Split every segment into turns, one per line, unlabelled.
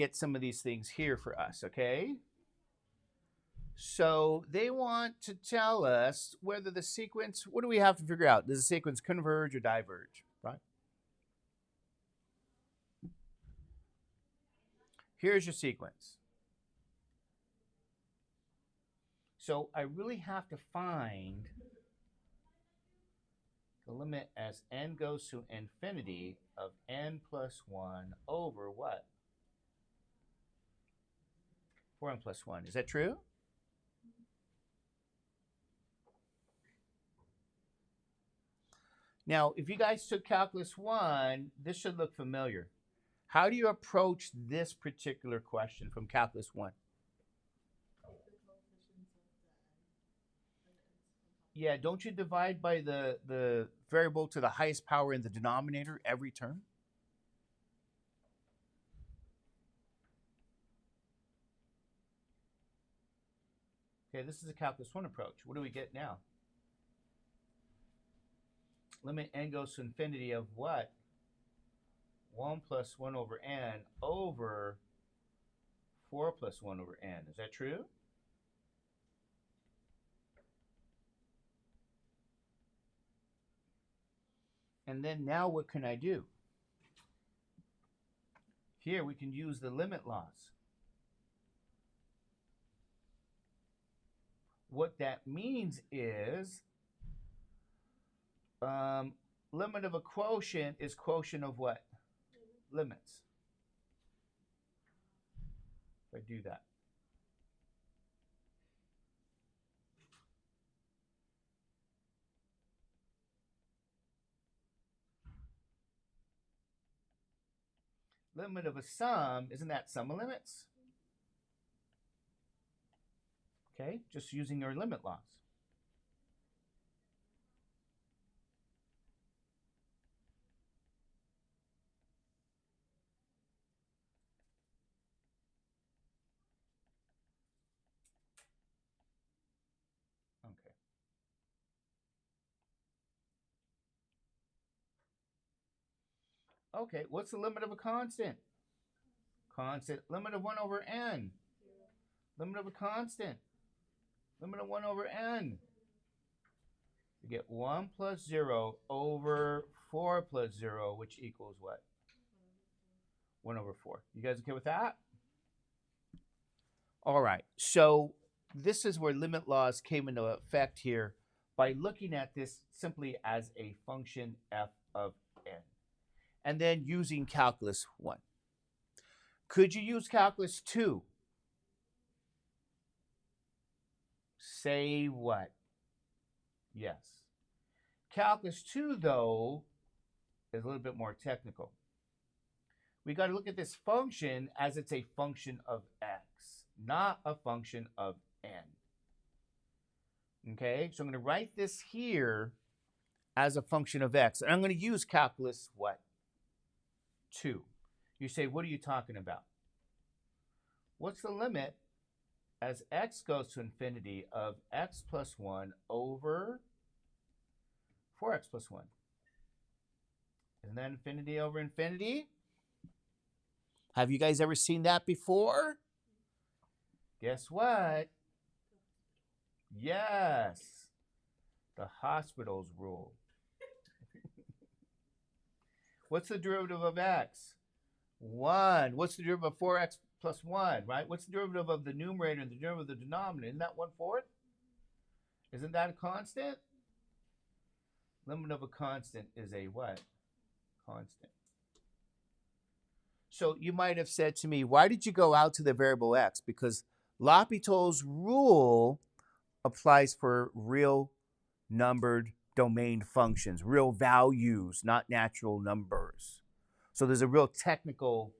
get some of these things here for us, okay? So they want to tell us whether the sequence, what do we have to figure out? Does the sequence converge or diverge, right? Here's your sequence. So I really have to find the limit as n goes to infinity of n plus 1 over what? 4n plus 1. Is that true? Now, if you guys took Calculus 1, this should look familiar. How do you approach this particular question from Calculus 1? Yeah, don't you divide by the variable to the highest power in the denominator every term? Okay, this is a Calculus 1 approach. What do we get now? Limit n goes to infinity of what? 1 plus 1 over n over 4 plus 1 over n. Is that true? And then now what can I do? Here we can use the limit laws. What that means is limit of a quotient is quotient of what? Limits. If I do that. Limit of a sum, isn't that sum of limits? Okay, just using your limit laws. Okay. Okay, what's the limit of a constant? Constant. Limit of 1 over n. Limit of a constant. Limit of 1 over n. You get 1 plus 0 over 4 plus 0, which equals what? 1 over 4. You guys okay with that? All right. So this is where limit laws came into effect here by looking at this simply as a function f of n. And then using calculus 1. Could you use calculus 2? Say what? Yes. Calculus 2, though, is a little bit more technical. We got to look at this function as it's a function of x, not a function of n. Okay, so I'm going to write this here as a function of x. And I'm going to use calculus what? 2. You say, what are you talking about? What's the limit as x goes to infinity of x plus 1 over 4x plus 1? Isn't that infinity over infinity? Have you guys ever seen that before? Guess what? Yes. The hospital's rule. What's the derivative of x? 1. What's the derivative of 4x plus 1, right? What's the derivative of the numerator and the derivative of the denominator? Isn't that 1/4? Isn't that a constant? Limit of a constant is a what? Constant. So you might have said to me, why did you go out to the variable x? Because L'Hopital's rule applies for real numbered domain functions, real values, not natural numbers. So there's a real technical,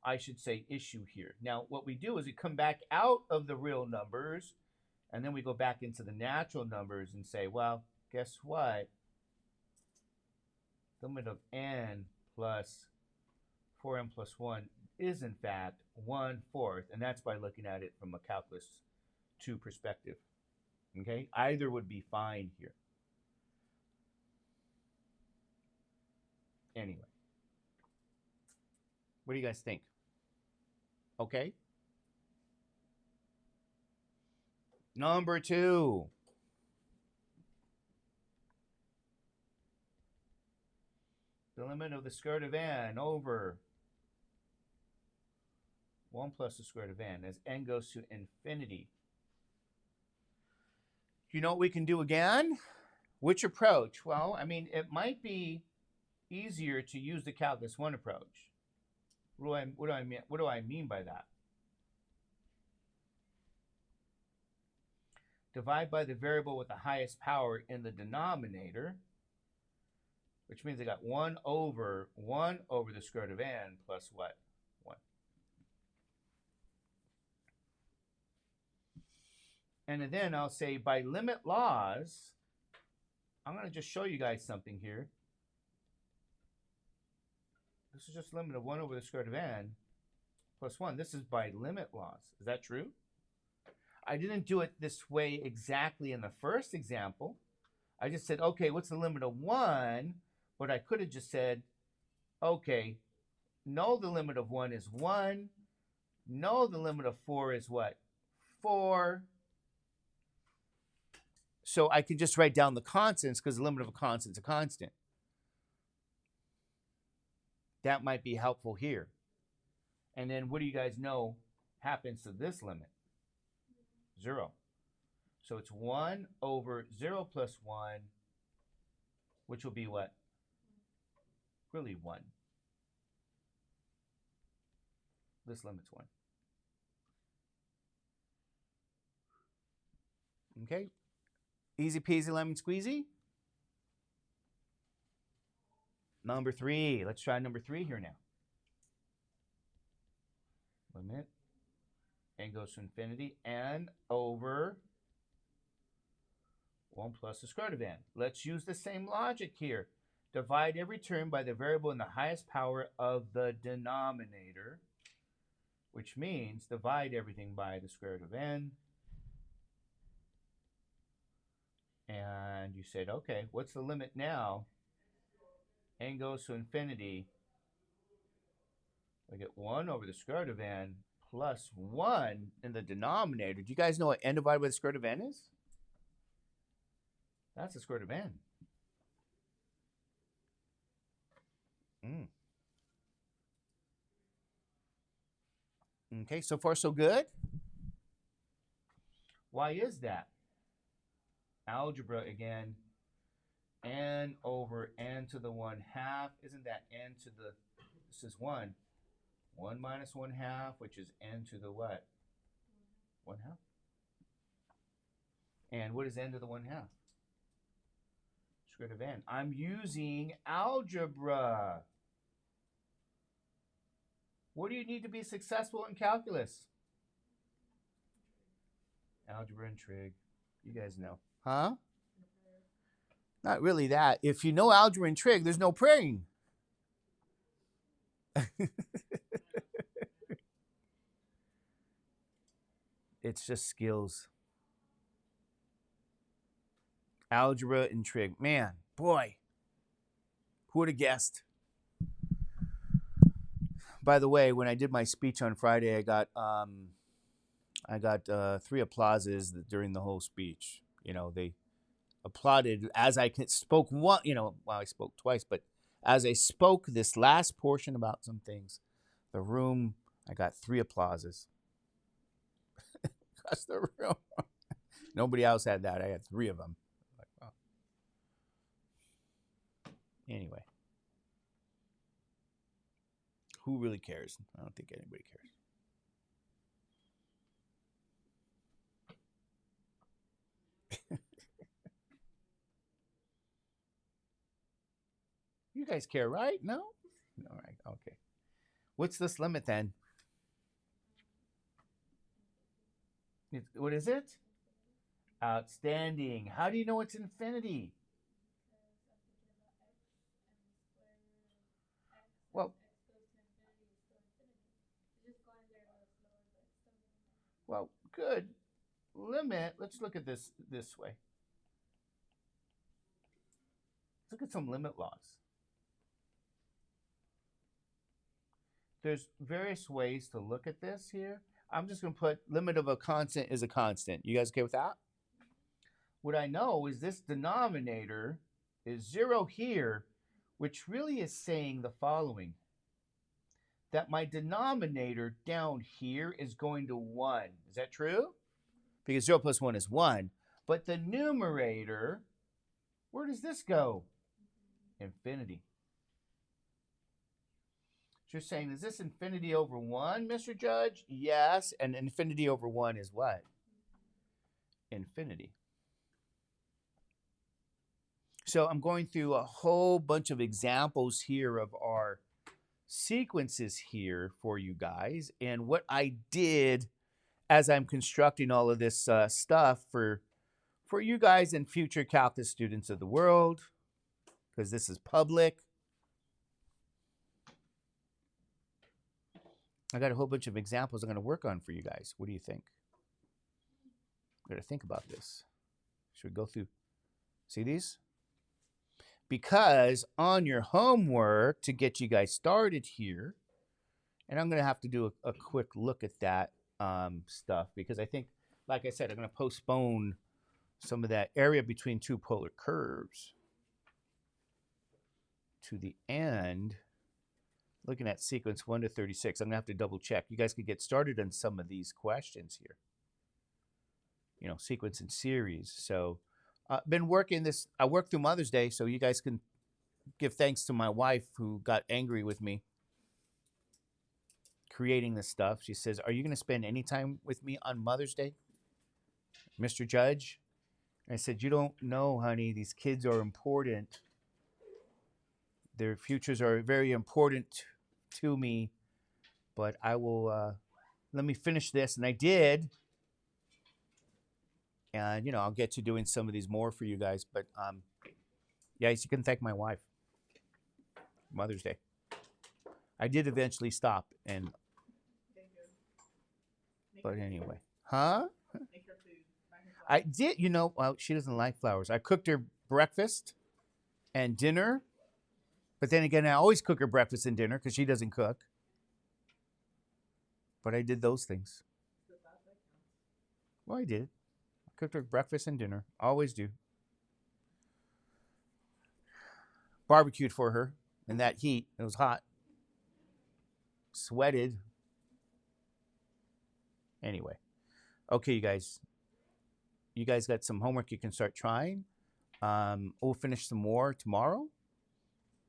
I should say, issue here. Now, what we do is we come back out of the real numbers, and then we go back into the natural numbers and say, well, guess what? The limit of n plus 4n plus 1 is, in fact, 1/4, and that's by looking at it from a calculus 2 perspective. Okay? Either would be fine here. Anyway. What do you guys think? Okay? Number 2. The limit of the square root of n over 1 plus the square root of n as n goes to infinity. You know what we can do again? Which approach? Well, I mean, it might be easier to use the calculus 1 approach. What do I mean by that? Divide by the variable with the highest power in the denominator, which means I got 1 over the square root of n plus what? 1. And then I'll say by limit laws, I'm going to just show you guys something here. This is just limit of 1 over the square root of n plus 1. This is by limit laws. Is that true? I didn't do it this way exactly in the first example. I just said, okay, what's the limit of 1? But I could have just said, okay, no, the limit of 1 is 1. No, the limit of 4 is what? 4. So I could just write down the constants because the limit of a constant is a constant. That might be helpful here. And then what do you guys know happens to this limit? 0. So it's 1 over 0 plus 1, which will be what? Really 1. This limit's 1. Okay? Easy peasy lemon squeezy. Number 3. Let's try number 3 here now. Limit n goes to infinity, n over 1 plus the square root of n. Let's use the same logic here. Divide every term by the variable in the highest power of the denominator, which means divide everything by the square root of n. And you said, okay, what's the limit now? N goes to infinity. I get 1 over the square root of n plus 1 in the denominator. Do you guys know what n divided by the square root of n is? That's the square root of n. Okay, so far so good. Why is that? Algebra again. N over n to the 1/2. Isn't that n to the, this is 1. 1 minus 1/2, which is n to the what? 1/2. And what is n to the 1/2? Square root of n. I'm using algebra. What do you need to be successful in calculus? Algebra and trig. You guys know. Huh? Not really that. If you know algebra and trig, there's no praying. It's just skills. Algebra and trig. Man, boy. Who would have guessed? By the way, when I did my speech on Friday, I got 3 applauses during the whole speech. You know, they applauded as I spoke one. You know, well, I spoke twice, but as I spoke this last portion about some things, the room, I got 3 applauses. Across the room. Nobody else had that. I had 3 of them. Like, wow. Anyway. Who really cares? I don't think anybody cares. You guys care, right? No? All right. Okay. What's this limit then? What is it? Outstanding. How do you know it's infinity? Well, good. Limit. Let's look at this way. Let's look at some limit laws. there's various ways to look at this here. I'm just going to put limit of a constant is a constant. You guys okay with that? What I know is this denominator is 0 here, which really is saying the following. That my denominator down here is going to 1. Is that true? Because 0 plus 1 is 1. But the numerator, where does this go? Infinity. So you're saying, is this infinity over 1, Mr. Judge? Yes. And infinity over 1 is what? Infinity. So I'm going through a whole bunch of examples here of our sequences here for you guys. And what I did as I'm constructing all of this stuff for you guys and future calculus students of the world, because this is public. I got a whole bunch of examples I'm going to work on for you guys. What do you think? I'm going to think about this. Should we go through? See these? Because on your homework, to get you guys started here, and I'm going to have to do a quick look at that stuff, because I think, like I said, I'm going to postpone some of that area between two polar curves to the end, looking at sequence 1 to 36. I'm going to have to double check. You guys could get started on some of these questions here. You know, sequence and series. So been working this. I worked through Mother's Day, so you guys can give thanks to my wife who got angry with me creating this stuff. She says, "Are you going to spend any time with me on Mother's Day, Mr. Judge?" And I said, "You don't know, honey. These kids are important. Their futures are very important to me. But I will let me finish this." And I did. And, you know, I'll get to doing some of these more for you guys. But, yeah, you can thank my wife. Mother's Day. I did eventually stop. And, but anyway. Huh? I did, you know, well, she doesn't like flowers. I cooked her breakfast and dinner. But then again, I always cook her breakfast and dinner because she doesn't cook. But I did those things. Well, I did. Cooked her breakfast and dinner. Always do. Barbecued for her in that heat. It was hot. Sweated. Anyway. Okay, you guys. You guys got some homework you can start trying. We'll finish some more tomorrow.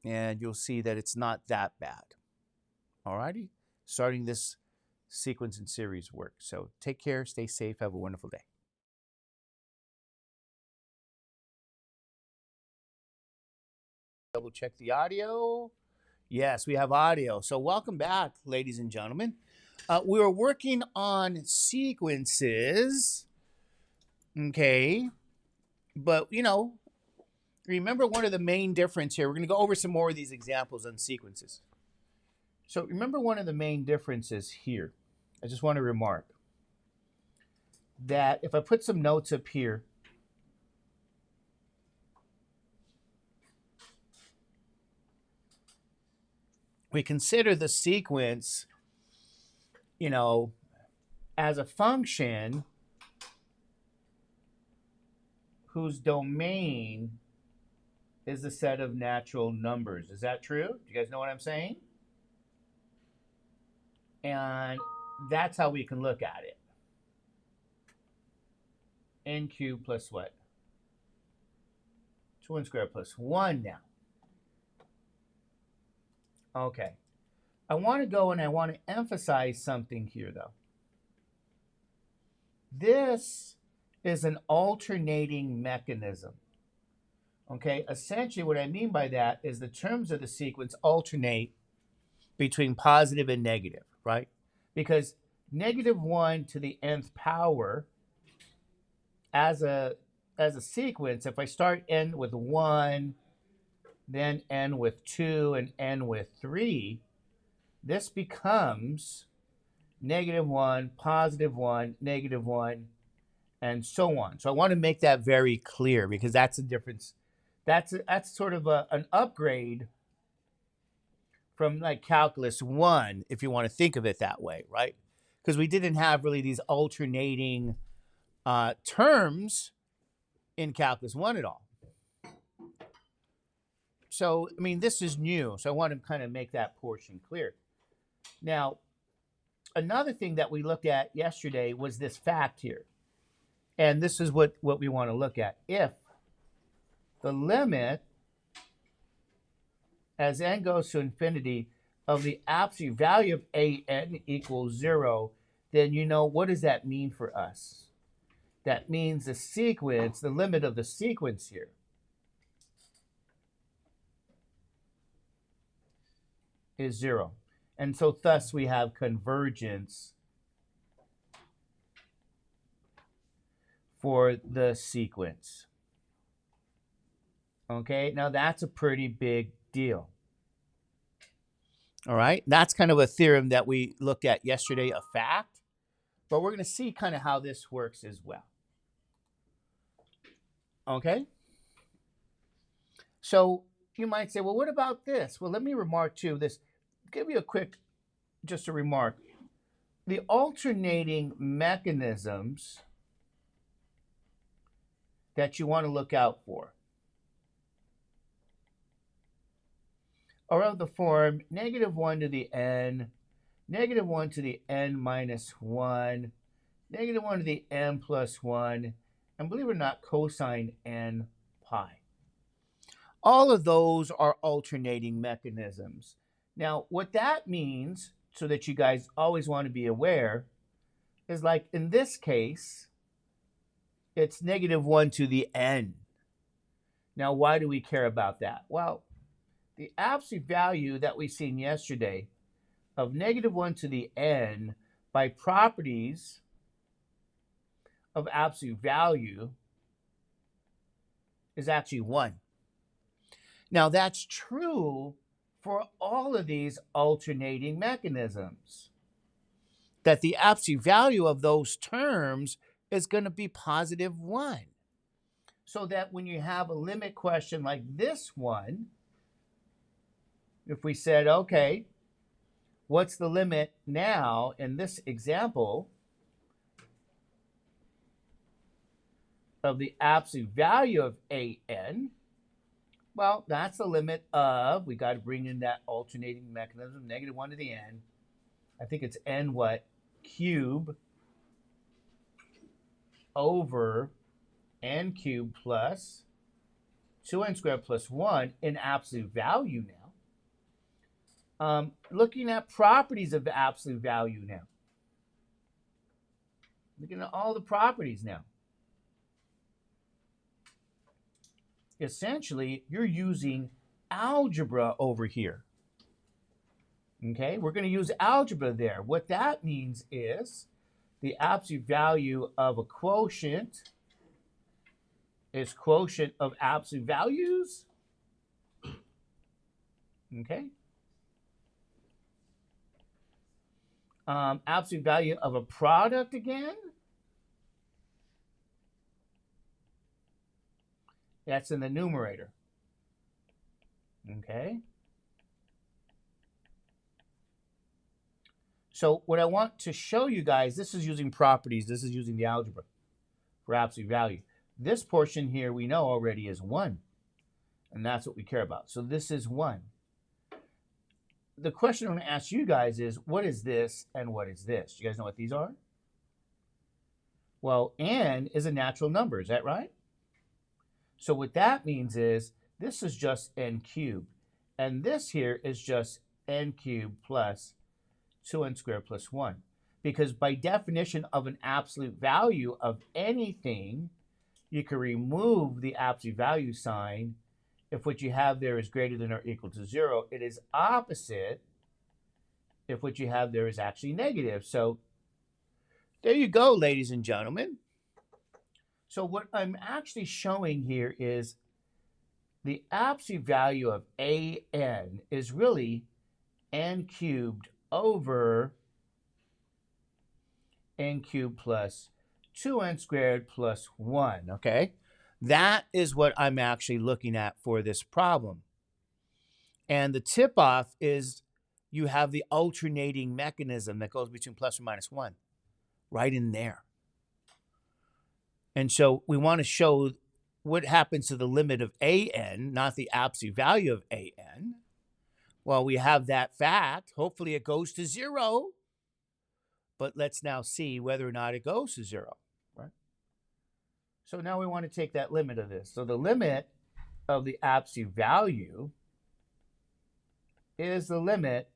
And you'll see that it's not that bad. Alrighty? Starting this sequence and series work. So take care. Stay safe. Have a wonderful day. Double check the audio. Yes, we have audio. So welcome back, ladies and gentlemen. We were working on sequences. Okay. But, you know, remember one of the main difference here. We're going to go over some more of these examples on sequences. So remember one of the main differences here. I just want to remark that if I put some notes up here, we consider the sequence, you know, as a function whose domain is the set of natural numbers. Is that true? Do you guys know what I'm saying? And that's how we can look at it. N cubed plus what? 2n squared plus 1 now. Okay. I want to go and I want to emphasize something here, though. This is an alternating mechanism. Okay, essentially what I mean by that is the terms of the sequence alternate between positive and negative, right? Because -1 to the nth power as a sequence, if I start n with 1, then n with 2, and n with 3, this becomes -1, +1, -1, and so on. So I want to make that very clear because that's a difference. That's sort of an upgrade from like calculus 1, if you want to think of it that way, right? Because we didn't have really these alternating terms in calculus 1 at all. So, I mean, this is new. So I want to kind of make that portion clear. Now, another thing that we looked at yesterday was this fact here. And this is what we want to look at. If the limit as n goes to infinity of the absolute value of an equals 0, then you know, what does that mean for us? That means the sequence, the limit of the sequence here is 0. And so thus we have convergence for the sequence. Okay, now that's a pretty big deal. All right, that's kind of a theorem that we looked at yesterday, a fact, but we're going to see kind of how this works as well. Okay, so you might say, well, what about this? Well, let me remark too, this, give you a quick, just a remark. The alternating mechanisms that you want to look out for are of the form -1 to the n, -1 to the n minus 1, -1 to the n plus 1, and believe it or not, cosine n pi. All of those are alternating mechanisms. Now, what that means, so that you guys always want to be aware, is like in this case, it's -1 to the n. Now, why do we care about that? Well, the absolute value that we seen yesterday of -1 to the n by properties of absolute value is actually 1. Now, that's true for all of these alternating mechanisms, that the absolute value of those terms is going to be +1. So that when you have a limit question like this one, if we said, okay, what's the limit now in this example of the absolute value of an? Well, that's the limit of, we got to bring in that alternating mechanism, -1 to the n. I think it's n what? Cube over n cubed plus 2n squared plus 1 in absolute value now. Looking at properties of the absolute value now. Looking at all the properties now. Essentially, you're using algebra over here. Okay, we're going to use algebra there. What that means is the absolute value of a quotient is quotient of absolute values. Okay. Absolute value of a product again. That's in the numerator. Okay. So what I want to show you guys, this is using properties. This is using the algebra for absolute value. This portion here we know already is 1. And that's what we care about. So this is 1. The question I'm going to ask you guys is, what is this and what is this? You guys know what these are? Well, n is a natural number. Is that right? So what that means is this is just n cubed. And this here is just n cubed plus 2n squared plus 1. Because by definition of an absolute value of anything, you can remove the absolute value sign if what you have there is greater than or equal to 0. It is opposite if what you have there is actually negative. So there you go, ladies and gentlemen. So what I'm actually showing here is the absolute value of an is really n cubed over n cubed plus 2n squared plus 1, okay? That is what I'm actually looking at for this problem. And the tip-off is you have the alternating mechanism that goes between plus or minus 1 right in there. And so we want to show what happens to the limit of an, not the absolute value of an. Well, we have that fact. Hopefully it goes to 0. But let's now see whether or not it goes to 0. Right? So now we want to take that limit of this. So the limit of the absolute value is the limit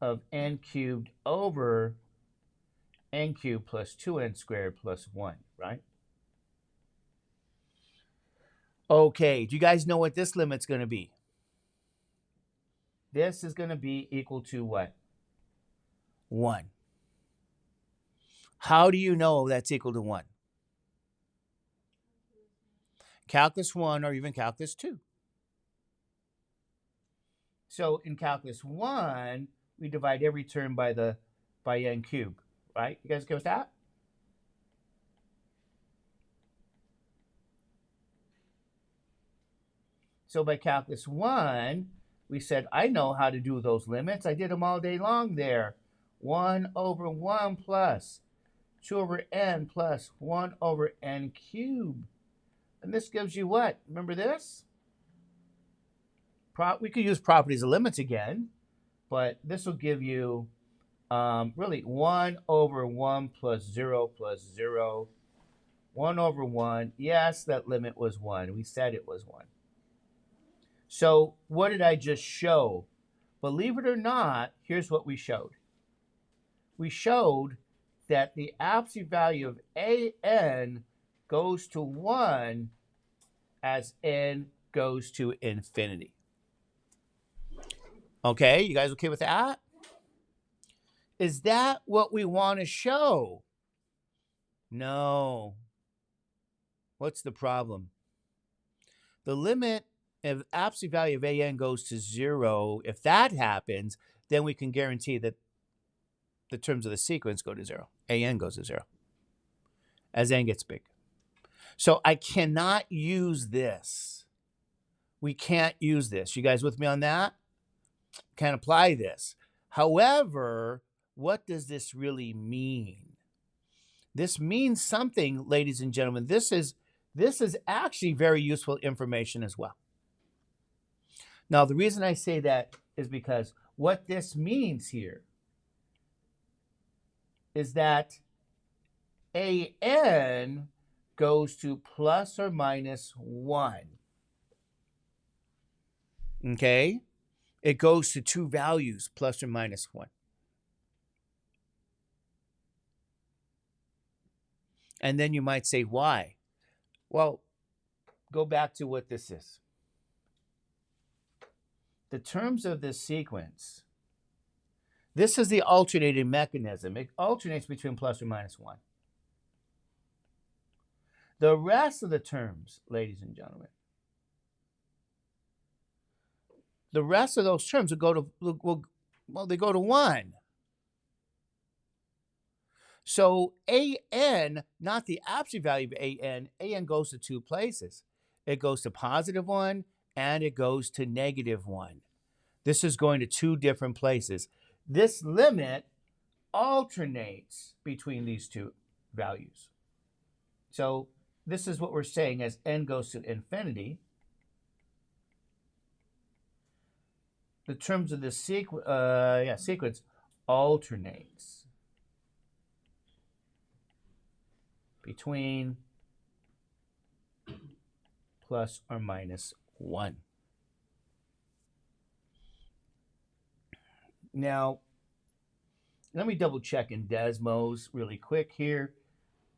of n cubed over n cubed plus 2n squared plus 1, right? Okay, do you guys know what this limit's going to be? This is going to be equal to what? 1. How do you know that's equal to 1? Calculus 1 or even calculus 2. So in calculus 1, we divide every term by n cubed, right? You guys okay with that? So by calculus 1, we said, I know how to do those limits. I did them all day long there. 1 over 1 plus 2 over n plus 1 over n cubed. And this gives you what? Remember this? We could use properties of limits again, but this will give you really 1 over 1 plus 0 plus 0. 1 over 1. Yes, that limit was 1. We said it was 1. So what did I just show? Believe it or not, here's what we showed. We showed that the absolute value of an goes to 1 as n goes to infinity. Okay, you guys okay with that? Is that what we want to show? No. What's the problem? The limit of absolute value of an goes to 0. If that happens, then we can guarantee that the terms of the sequence go to 0. An goes to 0 as n gets big. So I cannot use this. We can't use this. You guys with me on that? Can't apply this. However, what does this really mean? This means something, ladies and gentlemen. This is actually very useful information as well. Now, the reason I say that is because what this means here is that an goes to plus or minus 1. Okay? It goes to two values, plus or minus 1. And then you might say, why? Well, go back to what this is. The terms of this sequence, this is the alternating mechanism. It alternates between plus or minus 1. The rest of the terms, ladies and gentlemen, the rest of those terms will go to, they go to 1. So an, not the absolute value of an goes to two places. It goes to positive 1 and it goes to negative 1. This is going to two different places. This limit alternates between these two values. So this is what we're saying as n goes to infinity. The terms of this sequence alternates between plus or minus 1. Now, let me double check in Desmos really quick here.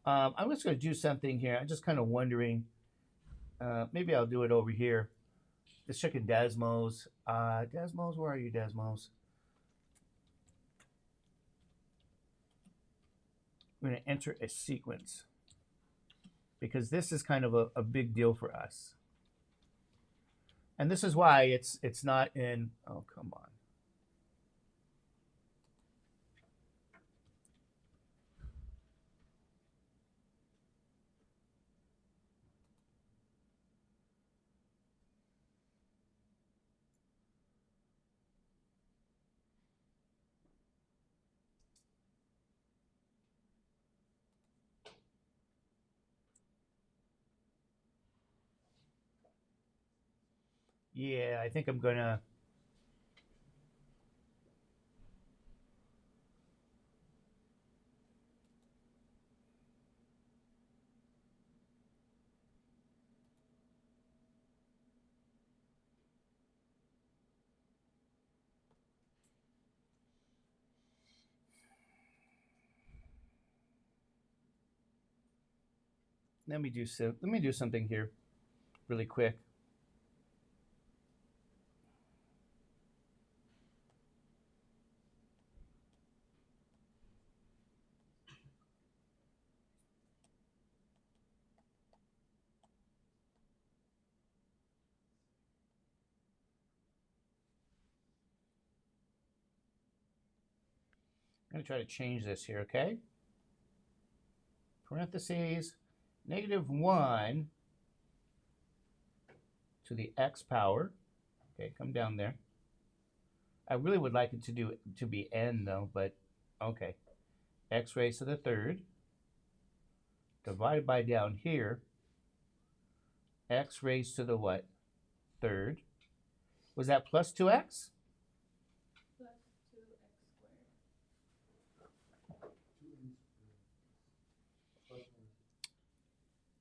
I'm just going to do something here. I'm just kind of wondering, maybe I'll do it over here. Let's check in Desmos. Desmos, where are you, Desmos? I'm going to enter a sequence because this is kind of a big deal for us. And this is why it's not in, oh, come on. Yeah, I think I'm going to... Let me do something here really quick. I'm going to try to change this here, okay? Parentheses, -1 to the x power. Okay, come down there. I really would like it to be n though, but okay. X raised to the third divided by down here x raised to the what? Third. Was that plus 2x?
Plus 2x squared.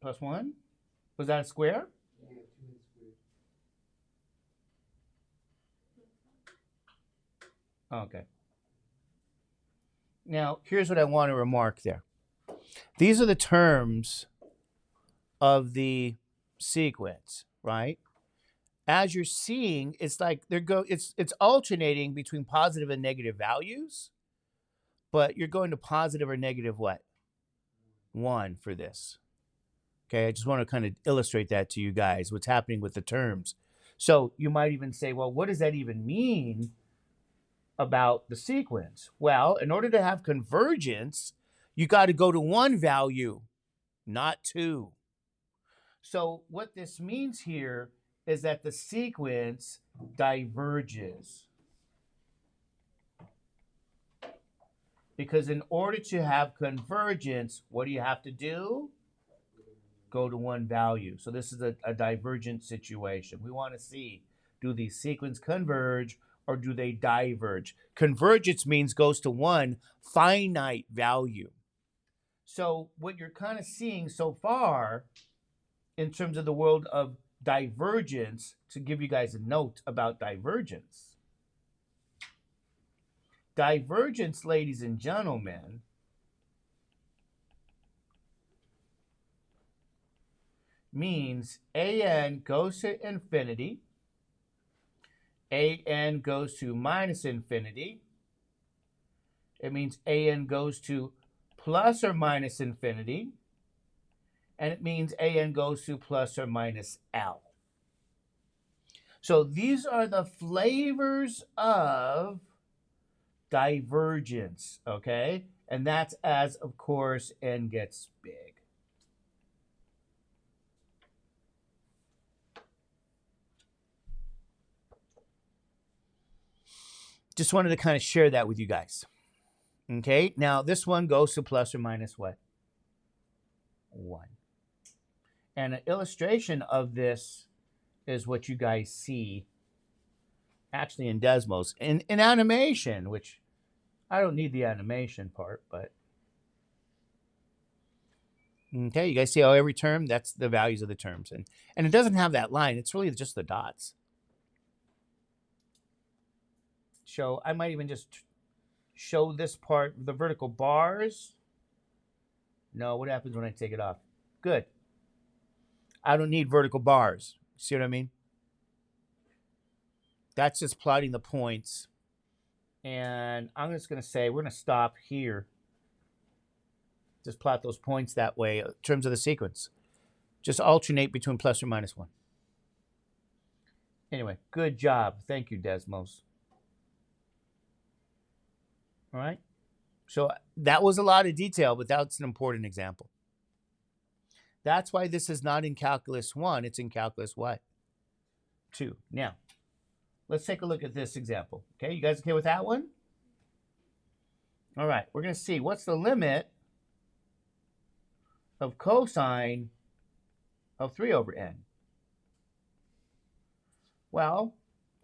Plus 1? Was that a square?
Yeah, 2x squared.
Okay. Now, here's what I want to remark there. These are the terms of the sequence, right? As you're seeing, it's like it's alternating between positive and negative values, but you're going to positive or negative what? 1 for this. Okay, I just want to kind of illustrate that to you guys, what's happening with the terms. So you might even say, well, what does that even mean about the sequence? Well, in order to have convergence, you got to go to 1 value, not 2. So what this means here is that the sequence diverges. Because in order to have convergence, what do you have to do? Go to 1 value. So this is a divergent situation. We want to see, do these sequences converge or do they diverge? Convergence means goes to 1 finite value. So what you're kind of seeing so far in terms of the world of divergence, to give you guys a note about divergence. Divergence, ladies and gentlemen, means an goes to infinity, an goes to minus infinity. It means an goes to plus or minus infinity, and it means an goes to plus or minus L. So these are the flavors of divergence, okay? And that's as, of course, n gets big. Just wanted to kind of share that with you guys. Okay, now this one goes to plus or minus what? 1. And an illustration of this is what you guys see actually in Desmos. In animation, which I don't need the animation part, but okay, you guys see how every term, that's the values of the terms. And it doesn't have that line. It's really just the dots. So I might even just show this part, the vertical bars. No, what happens when I take it off? Good. I don't need vertical bars. See what I mean? That's just plotting the points. And I'm just going to say we're going to stop here. Just plot those points that way in terms of the sequence. Just alternate between plus or minus 1. Anyway, good job. Thank you, Desmos. All right. So that was a lot of detail, but that's an important example. That's why this is not in Calculus 1. It's in Calculus what? 2. Now, let's take a look at this example. Okay, you guys okay with that one? All right, we're going to see what's the limit of cosine of 3 over n. Well,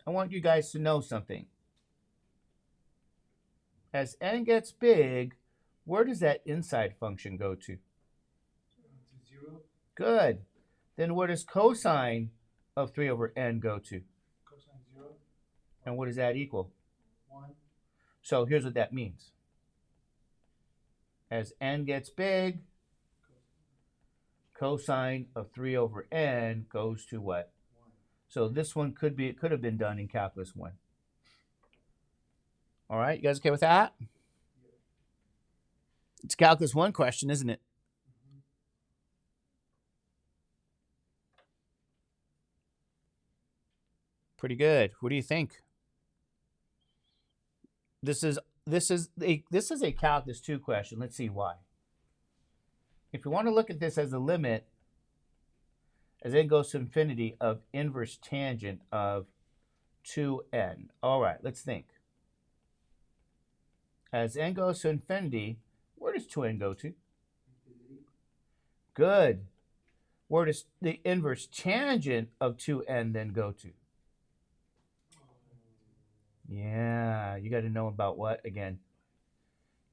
I want you guys to know something. As n gets big, where does that inside function go to?
To 0.
Good. Then where does cosine of 3 over n go to?
Cosine 0.
And what does that equal?
1.
So here's what that means. As n gets big, cosine of 3 over n goes to what?
1.
So this one could have been done in calculus 1. All right, you guys okay with that?
Yeah.
It's a calculus 1 question, isn't it? Pretty good. What do you think? This is a calculus 2 question. Let's see why. If you want to look at this as a limit as n goes to infinity of inverse tangent of 2n. All right, let's think. As n goes to infinity, where does 2n go to?
Infinity.
Good. Where does the inverse tangent of 2n then go to? Yeah, you got to know about what again?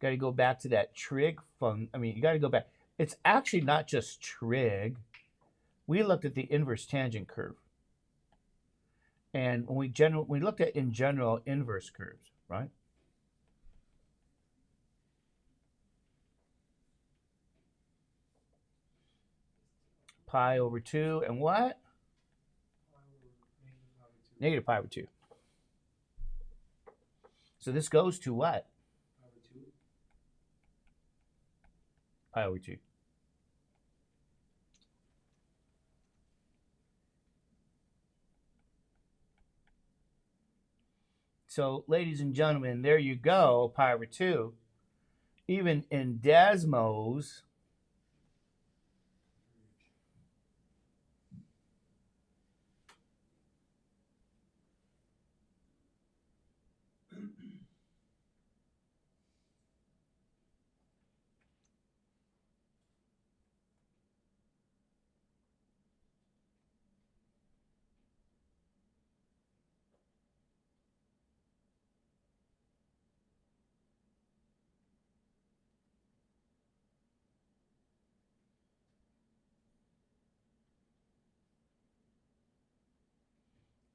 Got to go back to that trig function. I mean, you got to go back. It's actually not just trig. We looked at the inverse tangent curve. And when we looked at, in general, inverse curves, right? Pi over 2 and what? Negative pi over 2. So this goes to what? Pi over 2. So, ladies and gentlemen, there you go, pi over 2. Even in Desmos,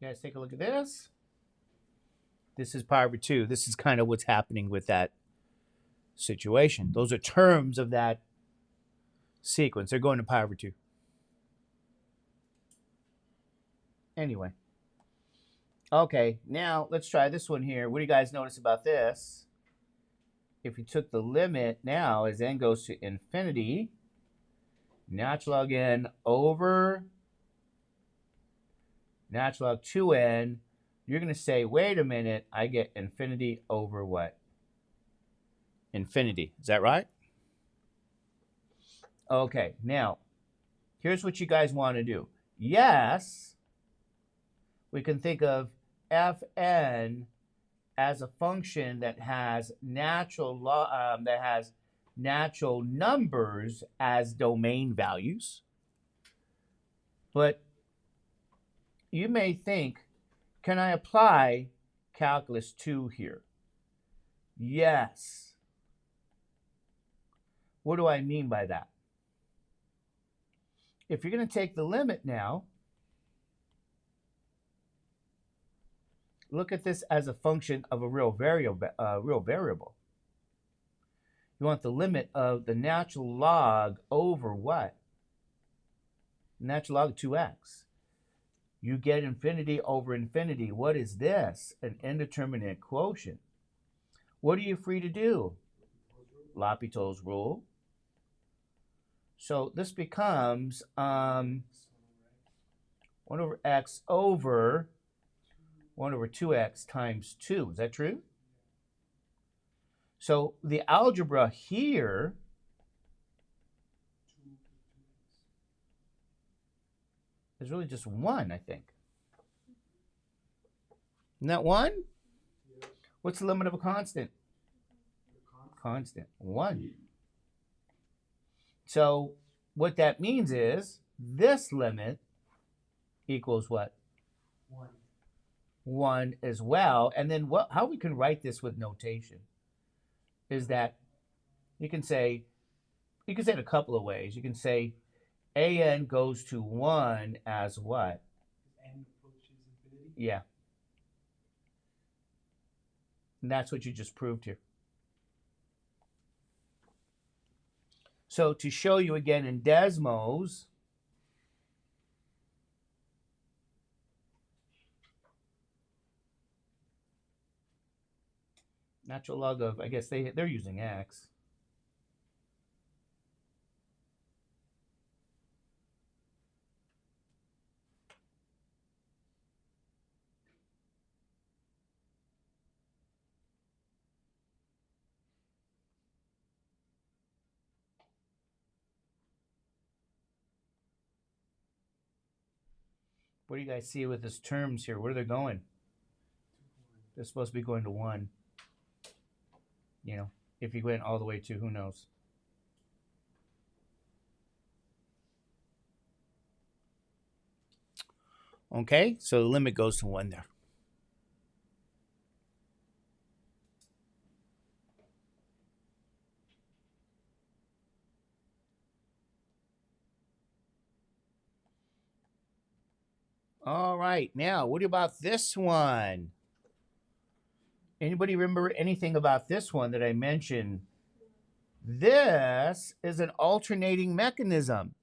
you guys take a look at this. This is pi over 2. This is kind of what's happening with that situation. Those are terms of that sequence. They're going to pi over 2. Anyway. Okay, now let's try this one here. What do you guys notice about this? If you took the limit now as n goes to infinity, natural log n over natural log 2n, you're going to say, wait a minute, I get infinity over what? Infinity. Is that right? Okay, now, here's what you guys want to do. Yes, we can think of fn as a function that has natural numbers as domain values. But you may think, can I apply calculus 2 here? Yes. What do I mean by that? If you're going to take the limit now, look at this as a function of a real variable. You want the limit of the natural log over what? Natural log of 2x. You get infinity over infinity. What is this? An indeterminate quotient. What are you free to do? L'Hopital's rule. So this becomes 1 over x over 1 over 2x times 2. Is that true? So the algebra here is really just 1, I think. Isn't that 1?
Yes.
What's the limit of a constant? Constant. 1. So what that means is this limit equals what?
1.
1 as well. And then how we can write this with notation is that you can say it a couple of ways. You can say an goes to 1 as what?
N approaches infinity.
Yeah. And that's what you just proved here. So to show you again in Desmos, natural log of, I guess they're using x. What do you guys see with his terms here? Where are they going? They're supposed to be going to 1. You know, if you went all the way to, who knows? Okay, so the limit goes to 1 there. All right, now what about this one? Anybody remember anything about this one that I mentioned? This is an alternating mechanism.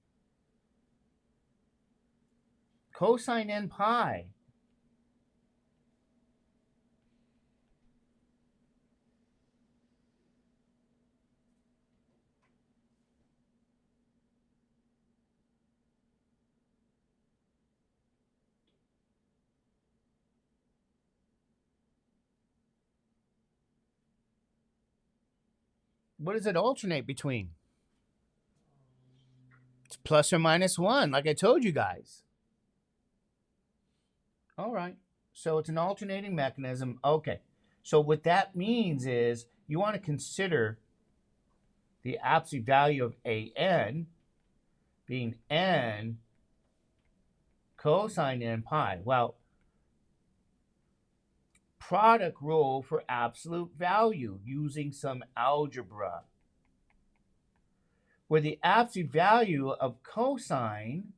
Cosine n pi. What does it alternate between? It's plus or minus 1, like I told you guys. All right, so it's an alternating mechanism. Okay, so what that means is you want to consider the absolute value of an being n cosine n pi. Well, product rule for absolute value using some algebra, where the absolute value of cosine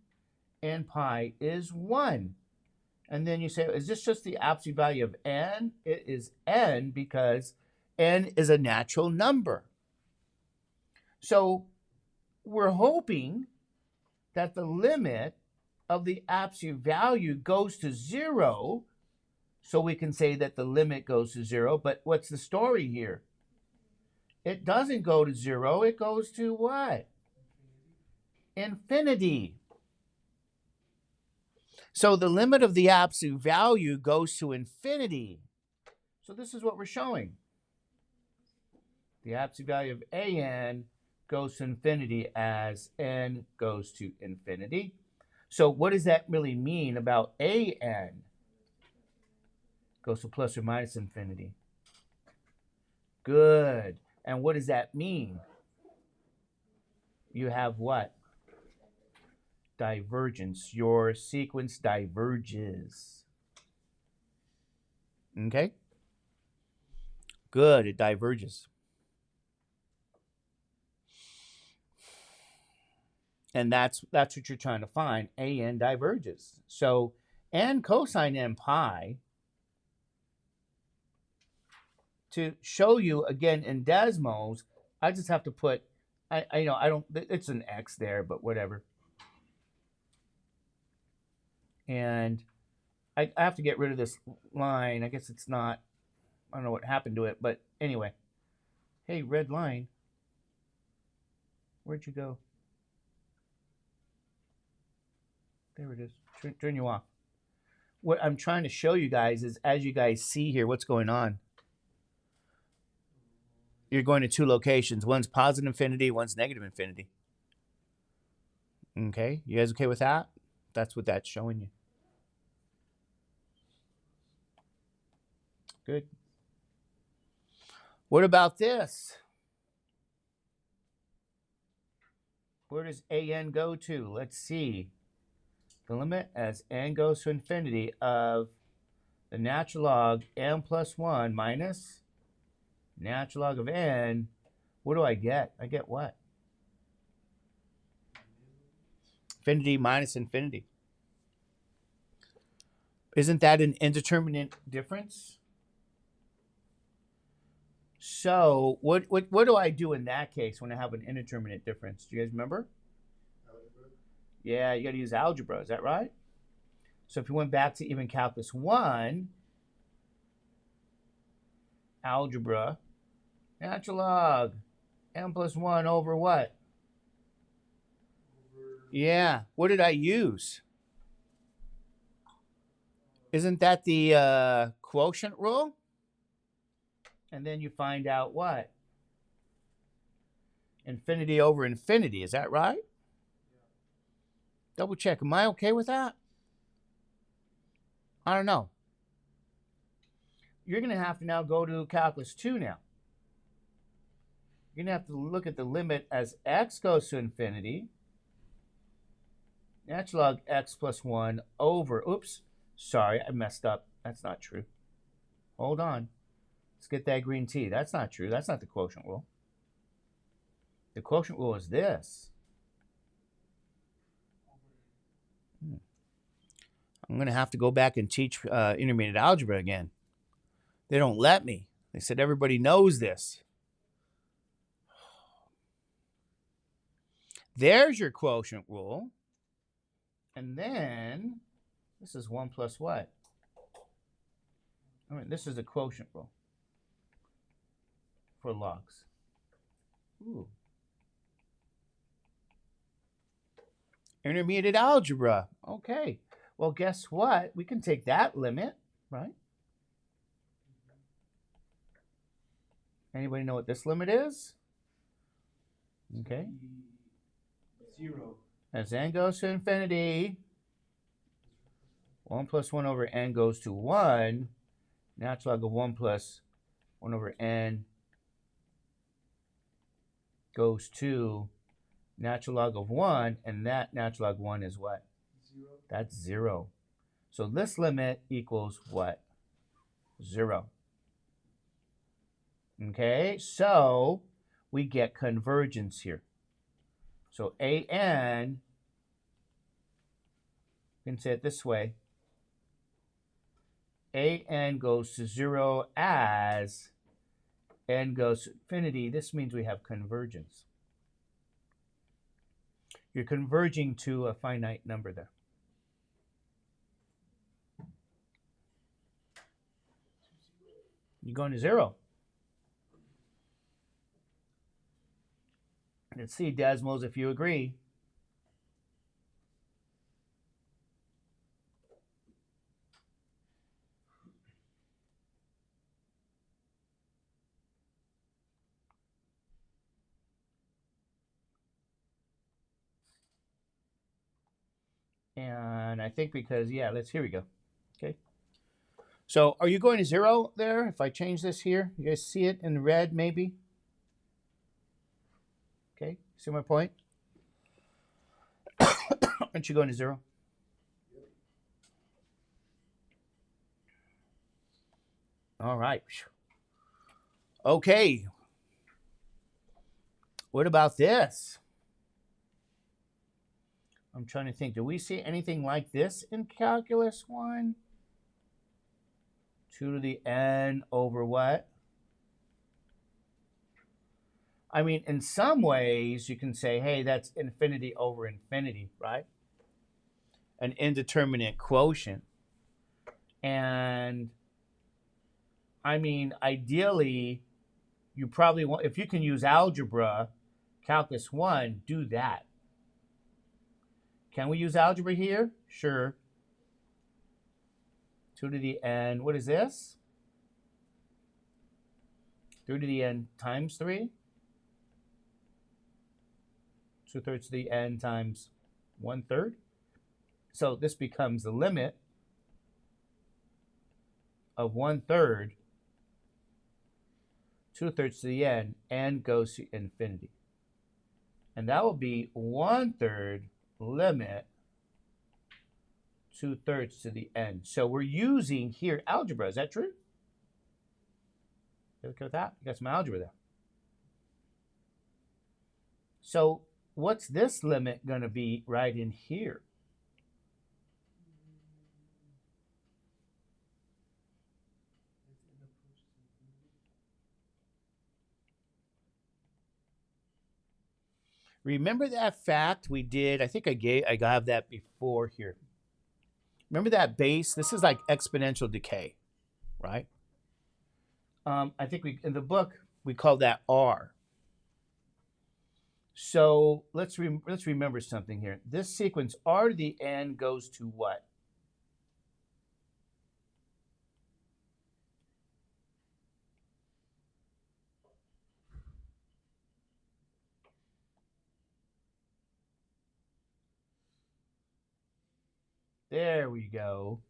n pi is 1. And then you say, is this just the absolute value of n? It is n because n is a natural number. So we're hoping that the limit of the absolute value goes to 0. So we can say that the limit goes to 0. But what's the story here? It doesn't go to 0. It goes to what? Infinity. So the limit of the absolute value goes to infinity. So this is what we're showing. The absolute value of an goes to infinity as n goes to infinity. So what does that really mean about an? Goes to plus or minus infinity. Good. And what does that mean? You have what? Divergence. Your sequence diverges. Okay? Good. It diverges. And that's what you're trying to find. An diverges. So n cosine n pi, to show you again in Desmos, I just have to put, I don't, it's an x there, but whatever. And I have to get rid of this line. I guess it's not, I don't know what happened to it, but anyway. Hey, red line. Where'd you go? There it is. Turn you off. What I'm trying to show you guys is, as you guys see here, what's going on. You're going to 2 locations. One's positive infinity, one's negative infinity. Okay, you guys okay with that? That's what that's showing you. Good. What about this? Where does an go to? Let's see. The limit as n goes to infinity of the natural log n plus 1 minus natural log of n. What do I get? I get what? Infinity minus infinity. Isn't that an indeterminate difference? So what do I do in that case when I have an indeterminate difference? Do you guys remember?
Algebra.
Yeah, you got to use algebra. Is that right? So if you went back to even calculus 1, algebra, natural log, n plus 1 over what? Yeah, what did I use? Isn't that the quotient rule? And then you find out what? Infinity over infinity. Is that right? Double check. Am I okay with that? I don't know. You're going to have to now go to calculus 2 now. You're going to have to look at the limit as x goes to infinity. Natural log x plus 1 over, oops, sorry, I messed up. That's not true. Hold on. Let's get that green tea. That's not true. That's not the quotient rule. The quotient rule is this. I'm going to have to go back and teach intermediate algebra again. They don't let me. They said everybody knows this. There's your quotient rule. And then this is 1 plus what? All right, this is the quotient rule for logs. Ooh. Intermediate algebra. Okay. Well, guess what? We can take that limit, right? Anybody know what this limit is? Okay.
0.
As n goes to infinity, 1 plus 1 over n goes to 1. Natural log of 1 plus 1 over n goes to natural log of 1, and that natural log 1 is what?
0.
That's 0. So this limit equals what? 0. Okay, so we get convergence here. So an, you can say it this way, an goes to 0 as n goes to infinity. This means we have convergence. You're converging to a finite number there. You're going to 0. Let's see, Desmos, if you agree. And I think because, yeah, here we go. Okay. So are you going to 0 there? If I change this here, you guys see it in red maybe? Okay, see my point? Aren't you going to 0? All right. Okay. What about this? I'm trying to think. Do we see anything like this in calculus 1? 2 to the n over what? I mean, in some ways, you can say, hey, that's infinity over infinity, right? An indeterminate quotient. And, I mean, ideally, you probably want, if you can use algebra, calculus 1, do that. Can we use algebra here? Sure. 2 to the n, what is this? 3 to the n times 3. 2/3 to the n times 1/3. So this becomes the limit of 1/3, 2/3 to the n goes to infinity. And that will be 1/3 limit 2/3 to the n. So we're using here algebra. Is that true? Look at that. You got some algebra there. So what's this limit going to be right in here? Remember that fact we did? I think I have that before here. Remember that base? This is like exponential decay, right? I think in the book we call that R. So let's remember something here. This sequence R to the n goes to what? There we go.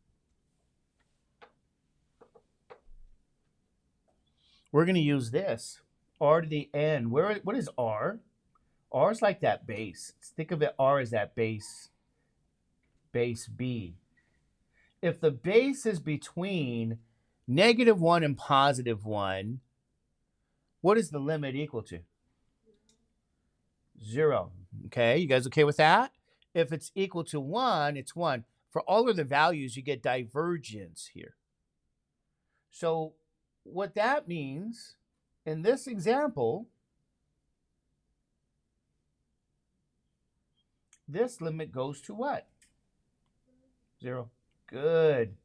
We're going to use this. R to the n. What is R? R is like that base. Think of it, R as that base B. If the base is between -1 and +1, what is the limit equal to? 0. Okay, you guys okay with that? If it's equal to 1, it's 1. For all of the values, you get divergence here. So what that means, in this example, this limit goes to what? 0. Good.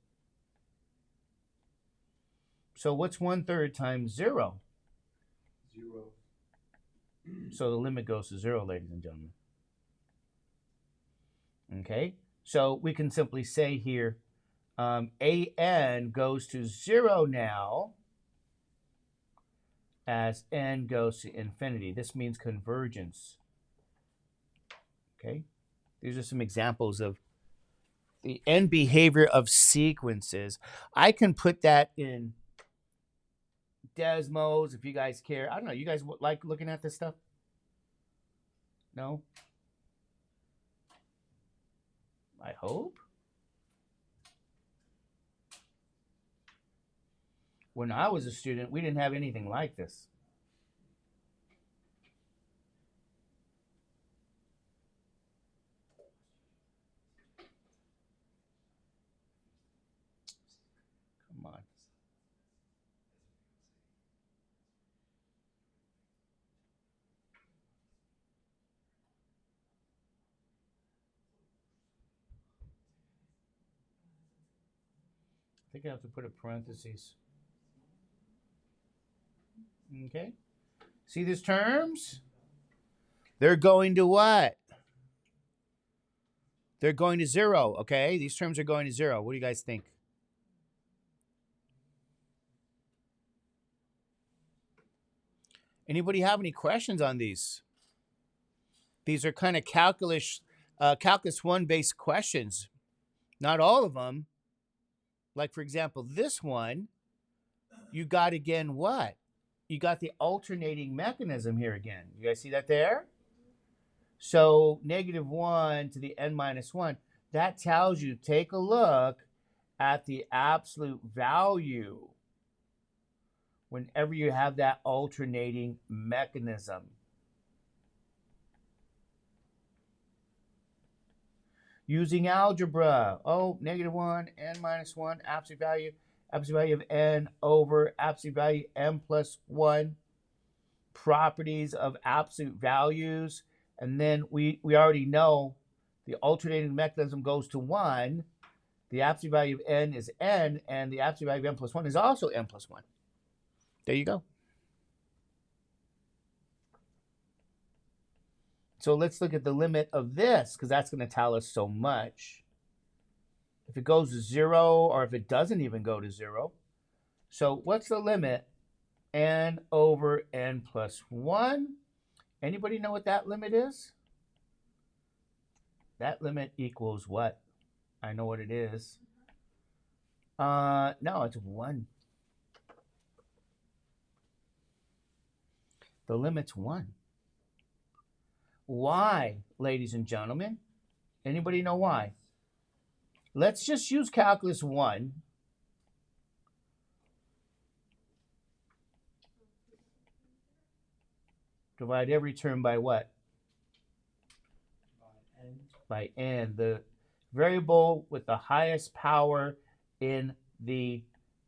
So what's 1/3 times 0?
0.
So the limit goes to 0, ladies and gentlemen. Okay, so we can simply say here, an goes to 0 now as n goes to infinity. This means convergence. Okay, these are some examples of the end behavior of sequences. I can put that in Desmos if you guys care. I don't know. You guys like looking at this stuff? No? I hope. When I was a student, we didn't have anything like this. Come on. I think I have to put a parentheses. Okay. See these terms? They're going to what? They're going to 0, okay? These terms are going to 0. What do you guys think? Anybody have any questions on these? These are kind of calculus 1 based questions. Not all of them. Like, for example, this one, you got again what? You got the alternating mechanism here again. You guys see that there? So -1 to the n minus 1, that tells you, take a look at the absolute value whenever you have that alternating mechanism. Using algebra, -1, n minus 1, absolute value of n over absolute value n plus 1, properties of absolute values. And then we already know the alternating mechanism goes to 1. The absolute value of n is n, and the absolute value of n plus 1 is also n plus 1. There you go. So let's look at the limit of this, because that's going to tell us so much. If it goes to 0, or if it doesn't even go to 0. So what's the limit? N over n plus 1. Anybody know what that limit is? That limit equals what? I know what it is. No, it's 1. The limit's 1. Why, ladies and gentlemen? Anybody know why? Let's just use calculus 1. Divide every term by what?
By n.
By n. The variable with the highest power in the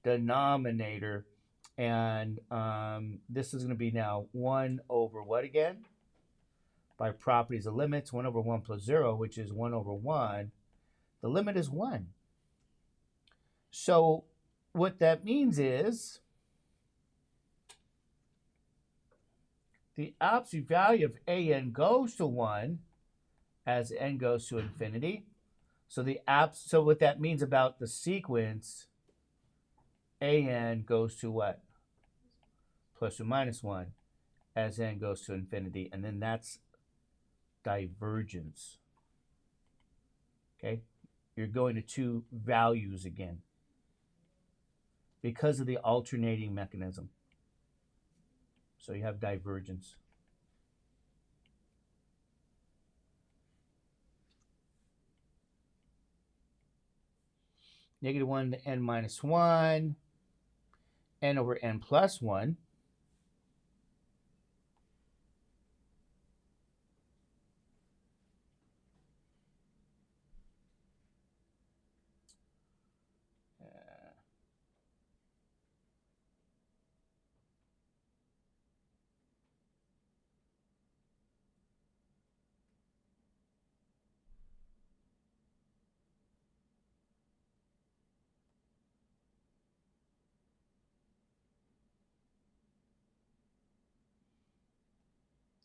denominator. And this is going to be now 1 over what again? By properties of limits, 1 over 1 plus 0, which is 1 over 1. The limit is 1. So what that means is the absolute value of an goes to 1 as n goes to infinity. So so what that means about the sequence, an goes to what? Plus or minus 1 as n goes to infinity. And then that's divergence. Okay? You're going to two values again because of the alternating mechanism. So you have divergence. Negative 1 to n minus 1, n over n plus 1.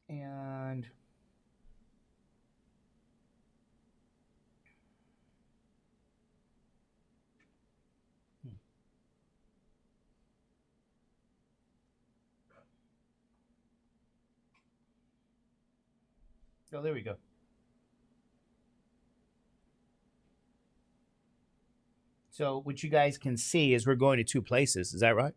And oh, there we go. So what you guys can see is we're going to two places. Is that right?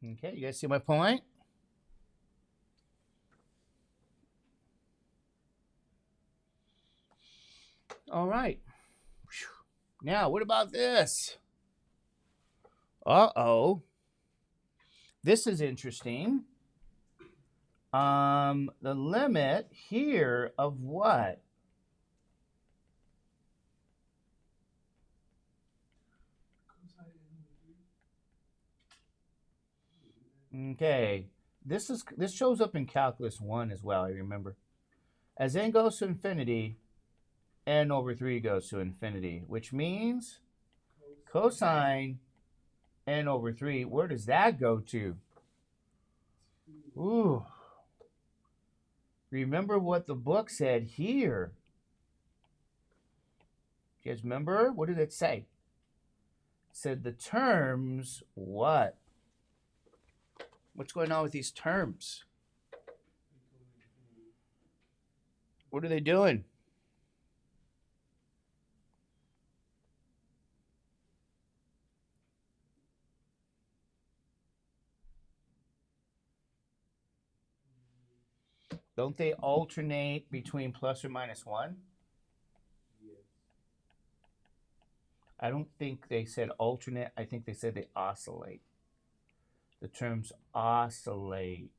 Okay, you guys see my point? All right. Now, what about this? Uh-oh. This is interesting. The limit here of what? Okay. This shows up in calculus 1 as well, I remember. As n goes to infinity, n over 3 goes to infinity, which means cosine n over 3, where does that go to? Ooh. Remember what the book said here. You guys remember? What did it say? It said the terms what? What's going on with these terms? What are they doing? Don't they alternate between plus or minus 1? I don't think they said alternate. I think they said they oscillate. The terms oscillate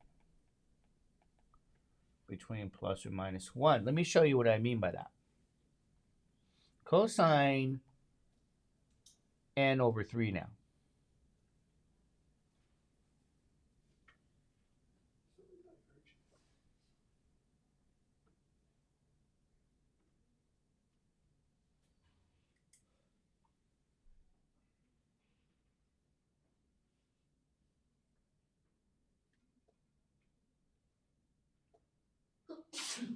between plus or minus 1. Let me show you what I mean by that. Cosine n over 3 now.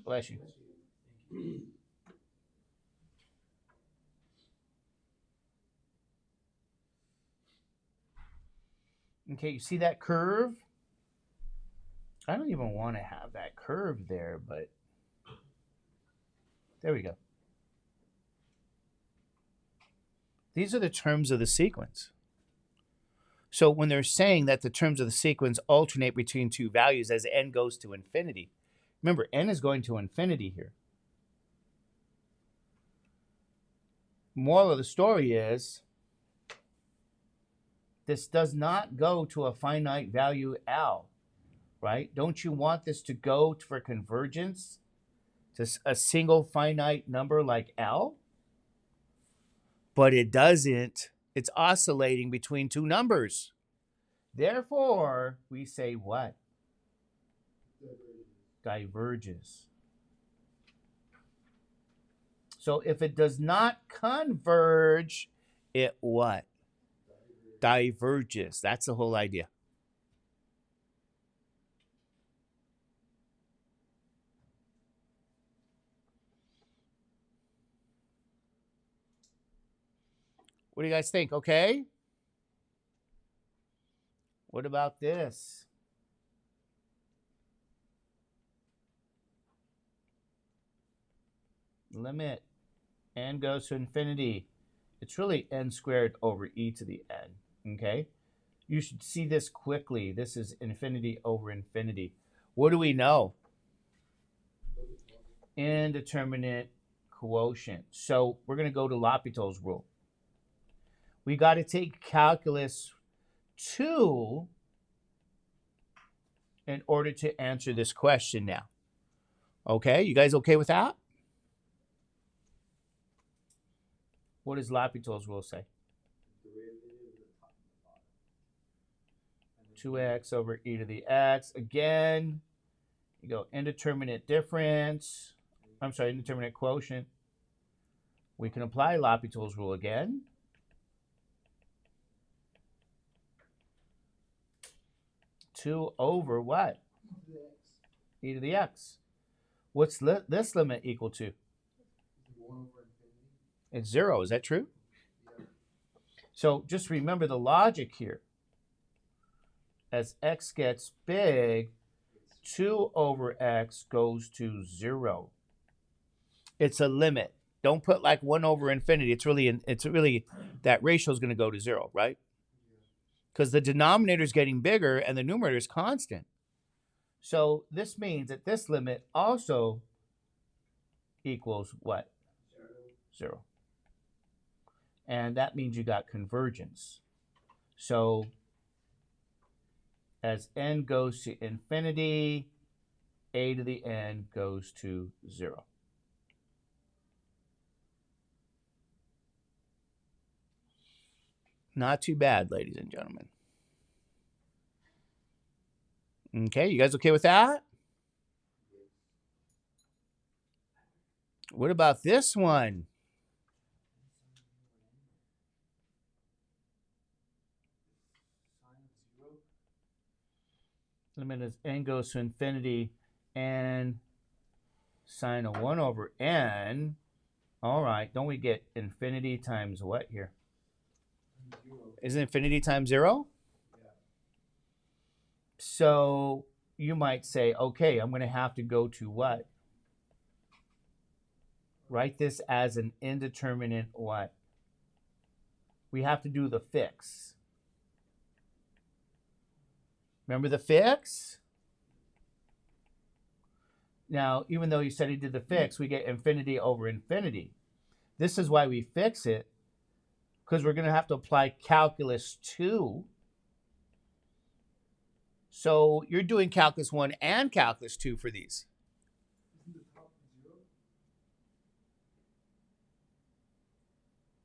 Bless you. Okay, you see that curve? I don't even want to have that curve there, but there we go. These are the terms of the sequence. So when they're saying that the terms of the sequence alternate between two values as n goes to infinity, remember, n is going to infinity here. Moral of the story is this does not go to a finite value L, right? Don't you want this to go for convergence to a single finite number like L? But it doesn't. It's oscillating between two numbers. Therefore, we say what? Diverges. So if it does not converge, it what? Diverges. That's the whole idea. What do you guys think? Okay? What about this? Limit n goes to infinity. It's really n squared over e to the n, okay? You should see this quickly. This is infinity over infinity. What do we know? Indeterminate quotient. So we're going to go to L'Hopital's rule. We got to take calculus 2 in order to answer this question now. Okay, you guys okay with that? What does L'Hopital's rule say? 2x over e to the x. Again, you go indeterminate difference. I'm sorry, indeterminate quotient. We can apply L'Hopital's rule again. Two over what? E to the x. What's this limit equal to? It's 0. Is that true?
Yeah.
So just remember the logic here. As x gets big, 2 over x goes to 0. It's a limit. Don't put like 1 over infinity. It's really that ratio is going to go to 0, right? Because the denominator is getting bigger and the numerator is constant. So this means that this limit also equals what? 0. And that means you got convergence. So as n goes to infinity, a to the n goes to 0. Not too bad, ladies and gentlemen. Okay, you guys okay with that? What about this one? Limit as n goes to infinity and sine of 1 over n. All right, don't we get infinity times what here?
0.
Isn't infinity times 0?
Yeah.
So you might say, okay, I'm going to have to go to what? Write this as an indeterminate what? We have to do the fix. Remember the fix? Now, even though you said he did the fix, we get infinity over infinity. This is why we fix it, because we're going to have to apply calculus 2. So you're doing calculus 1 and calculus 2 for these.
Isn't the top 0?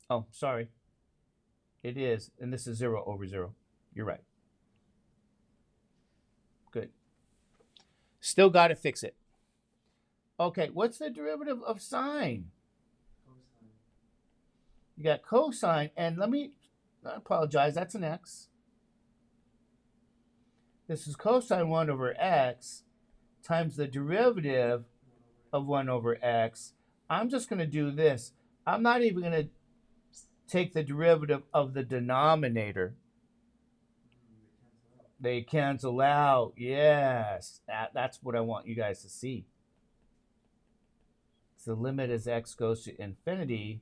Oh, sorry. It is, and this is 0 over 0. You're right. Good. Still got to fix it. Okay, what's the derivative of sine?
Cosine.
You got cosine, and I apologize, that's an x. This is cosine 1 over x times the derivative of 1 over x. I'm just going to do this. I'm not even going to take the derivative of the denominator. They cancel out. Yes. That's what I want you guys to see. So the limit as x goes to infinity.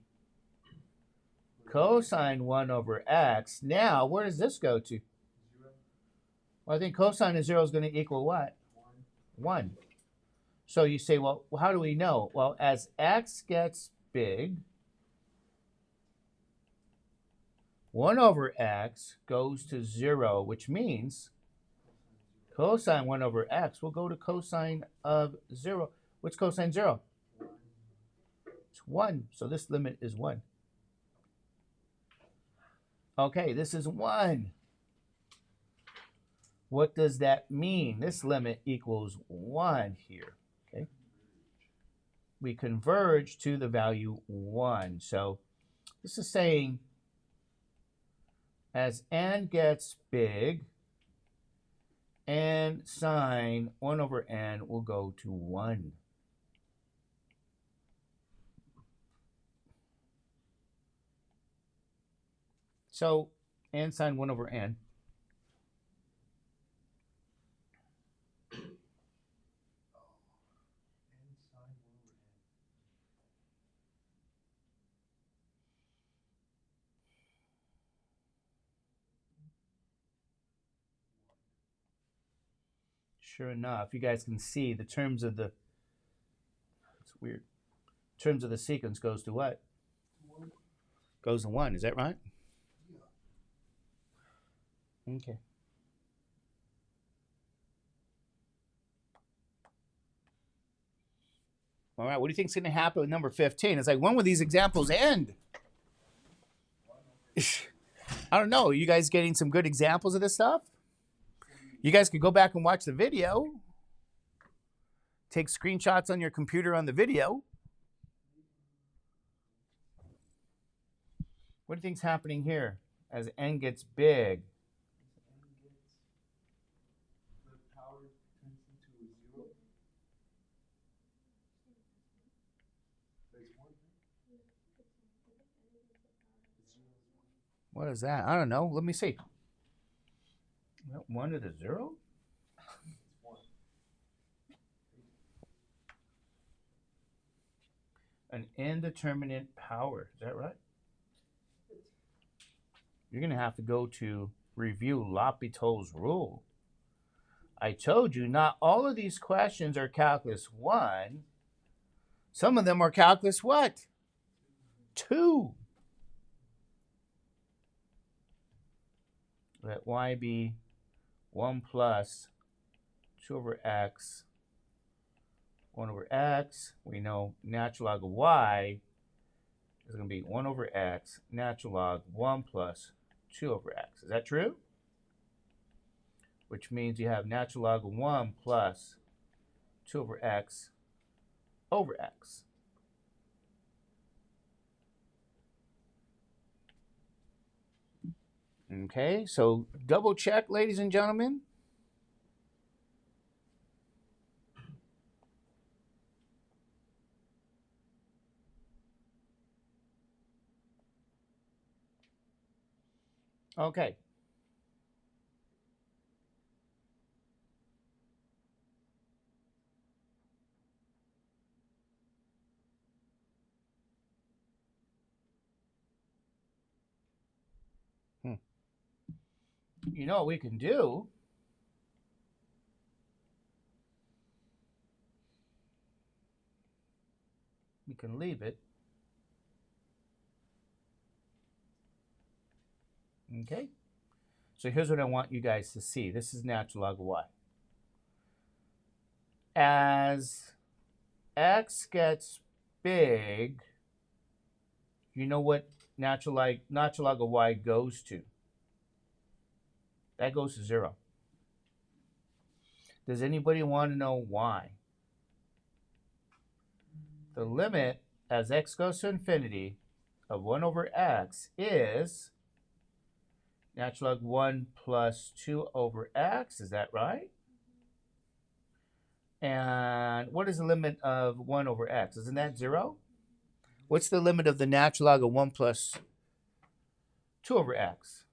Cosine 1 over x. Now, where does this go to?
0.
Well, I think cosine of 0 is going to equal what? 1. So you say, well, how do we know? Well, as x gets big, 1 over x goes to 0, which means cosine 1 over x will go to cosine of 0. What's cosine 0? It's 1. So this limit is 1. Okay, this is 1. What does that mean? This limit equals 1 here. Okay. We converge to the value 1. So this is saying as n gets big, n sine 1 over n will go to 1. So n sine 1 over n. Sure enough, you guys can see the terms of the, it's weird, terms of the sequence goes to what?
1.
Goes to 1, is that right?
Yeah.
Okay. All right, what do you think is going to happen with number 15? It's like, when will these examples end? I don't know. Are you guys getting some good examples of this stuff? You guys could go back and watch the video. Take screenshots on your computer on the video. What do you think's happening here as n gets big?
The power turns into 0. There's 1. It's 0 is 1.
What is that? I don't know. Let me see. 1 to the 0?
It's 1.
An indeterminate power. Is that right? You're going to have to go to review L'Hopital's rule. I told you not all of these questions are calculus 1. Some of them are calculus what? 2. Let y be 1 plus 2 over x. 1 over x. We know natural log of y is going to be 1 over x, natural log 1 plus 2 over x. Is that true? Which means you have natural log of 1 plus 2 over x over x. Okay, so double check, ladies and gentlemen. Okay. You know what we can do? We can leave it. Okay. So here's what I want you guys to see. This is natural log of y. As x gets big, you know what natural log of y goes to? That goes to 0. Does anybody want to know why? The limit as x goes to infinity of 1 over x is natural log 1 plus 2 over x. Is that right? And what is the limit of 1 over x? Isn't that 0? What's the limit of the natural log of 1 plus 2 over x?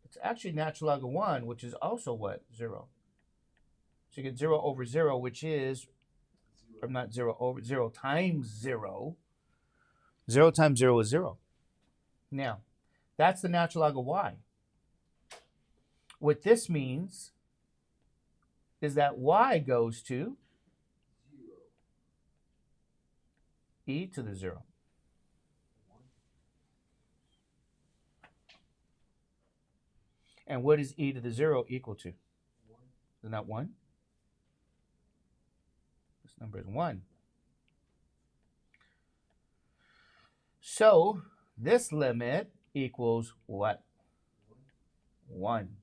It's actually natural log of 1, which is also what? 0. So you get 0 over 0, which is, or not 0 over 0 times 0. 0 times 0 is 0. Now, that's the natural log of y. What this means is that y goes to
0.
e to the 0.
1.
And what is e to the 0 equal to?
1.
Isn't that 1? This number is 1. So this limit equals what? 1.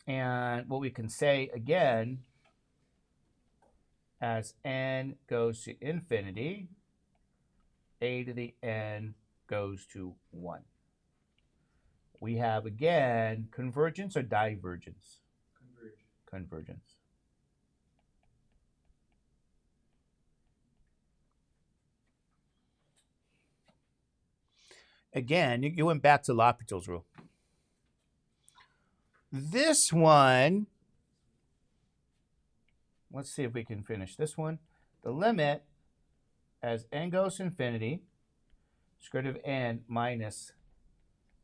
And what we can say again, as n goes to infinity, a to the n goes to 1. We have again convergence or divergence?
Converge.
Convergence. Again, you went back to L'Hopital's rule. This one, let's see if we can finish this one. The limit as n goes to infinity, square root of n minus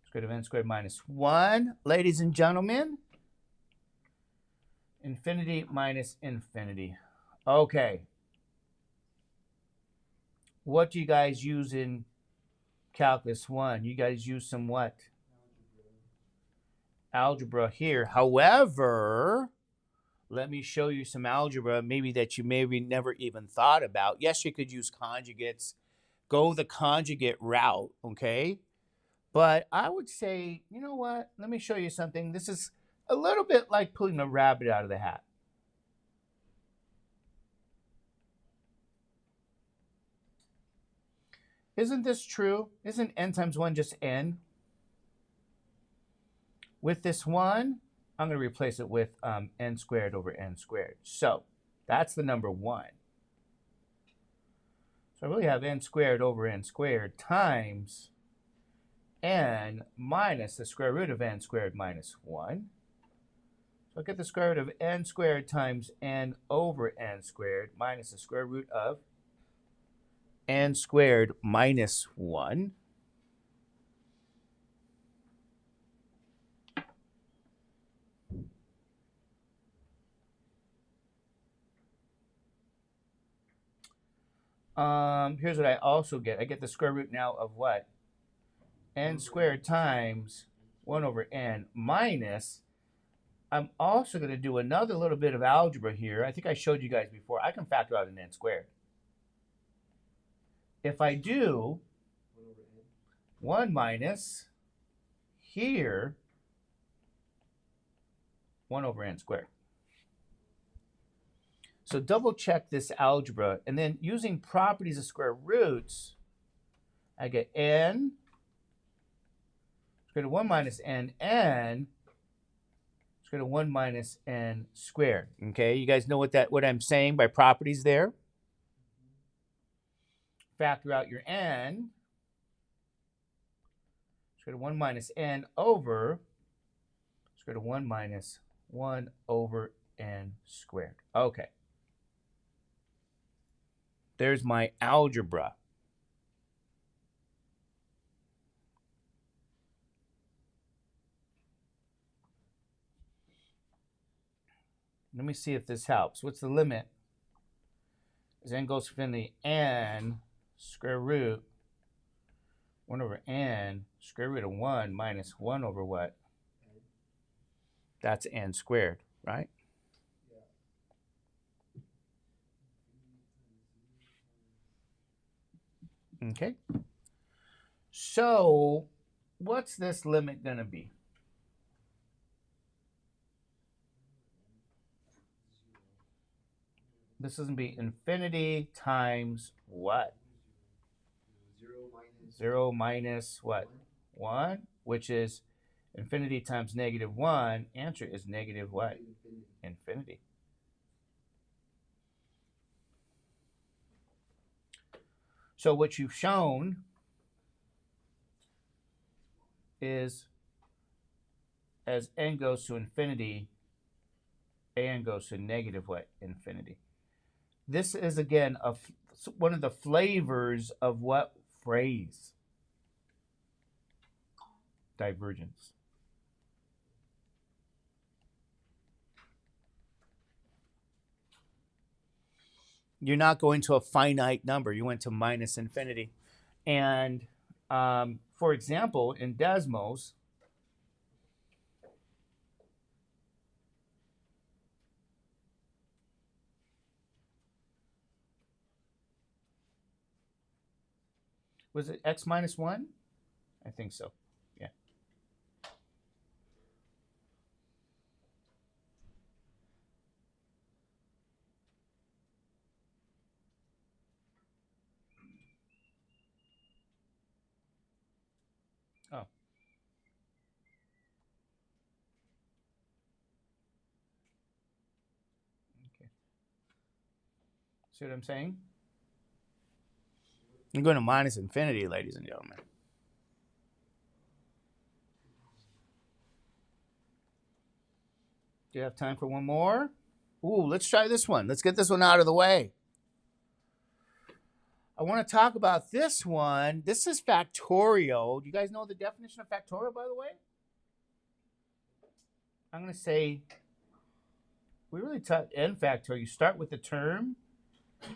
square root of n squared minus 1, ladies and gentlemen. Infinity minus infinity. Okay. What do you guys use in Calculus 1? You guys use some what? Algebra here. However, let me show you some algebra maybe that you maybe never even thought about. Yes, you could use conjugates. Go the conjugate route, okay? But I would say, you know what? Let me show you something. This is a little bit like pulling a rabbit out of the hat. Isn't this true? Isn't n times 1 just n? With this 1, I'm going to replace it with n squared over n squared. So that's the number 1. So I really have n squared over n squared times n minus the square root of n squared minus 1. So I get the square root of n squared times n over n squared minus the square root of n squared minus 1. Here's what I also get. I get the square root now of what? N squared times 1 over n minus, I'm also going to do another little bit of algebra here. I think I showed you guys before. I can factor out an n squared. If I do 1 minus here, 1 over n squared. So double check this algebra, and then using properties of square roots, I get n square root of 1 minus n square root of 1 minus n squared. Okay, you guys know what I'm saying by properties there? Factor out your n, square root of 1 minus n over square root of 1 minus 1 over n squared. Okay. There's my algebra. Let me see if this helps. What's the limit? As n goes to infinity, n square root 1 over n square root of 1 minus 1 over what? That's n squared, right? Okay. So what's this limit going to be? This is going to be infinity times what? 0 minus what? 1, which is infinity times negative 1. Answer is negative what? Infinity. So what you've shown is as n goes to infinity, an goes to negative what? Infinity. This is, again, one of the flavors of what phrase? Divergence. You're not going to a finite number. You went to minus infinity. And for example, in Desmos, was it x minus 1? I think so. Yeah. Oh. Okay. See what I'm saying? You're going to minus infinity, ladies and gentlemen. Do you have time for one more? Ooh, let's try this one. Let's get this one out of the way. I want to talk about this one. This is factorial. Do you guys know the definition of factorial, by the way? I'm going to say we really taught n factorial. You start with the term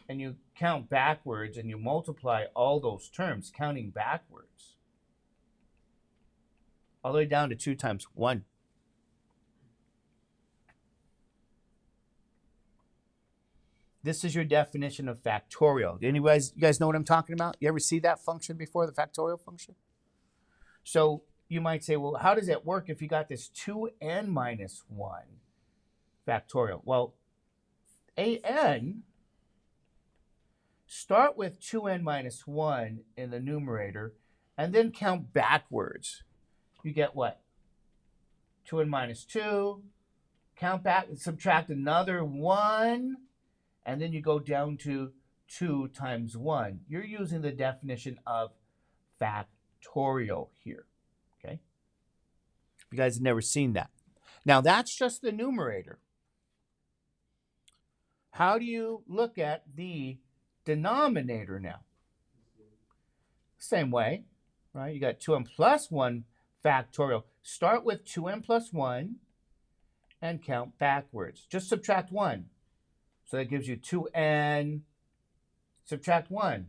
and you count backwards and you multiply all those terms, counting backwards, all the way down to 2 times 1. This is your definition of factorial. You guys know what I'm talking about? You ever see that function before, the factorial function? So you might say, well, how does it work if you got this 2n minus 1 factorial? Well, an, start with 2n minus 1 in the numerator, and then count backwards. You get what? 2n minus 2, count back, subtract another 1, and then you go down to 2 times 1. You're using the definition of factorial here, okay? You guys have never seen that. Now, that's just the numerator. How do you look at the denominator now? Same way, right? You got 2n plus 1 factorial. Start with 2n plus 1 and count backwards. Just subtract 1. So that gives you 2n, subtract 1.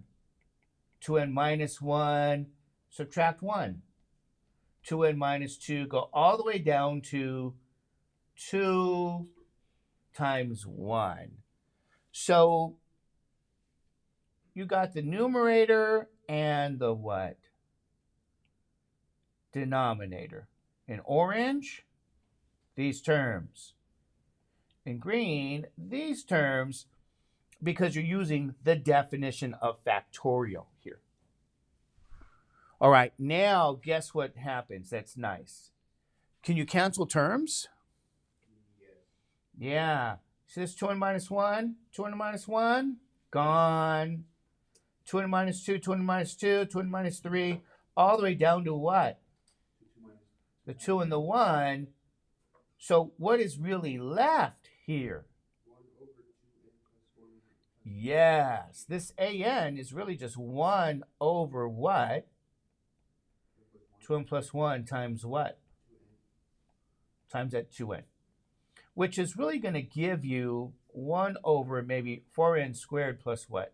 2n minus 1, subtract 1. 2n minus 2, go all the way down to 2 times 1. So you got the numerator and the what? Denominator. In orange, these terms. In green, these terms, because you're using the definition of factorial here. All right, now guess what happens? That's nice. Can you cancel terms? Yeah. See this 2n minus 1? 2n minus 1? Gone. 2n minus 2, 2n minus 2, 2n minus 3, all the way down to what? The 2 and the 1. So what is really left here? Yes, this an is really just 1 over what? 2n plus 1 times what? Times that 2n. Which is really going to give you 1 over maybe 4n squared plus what?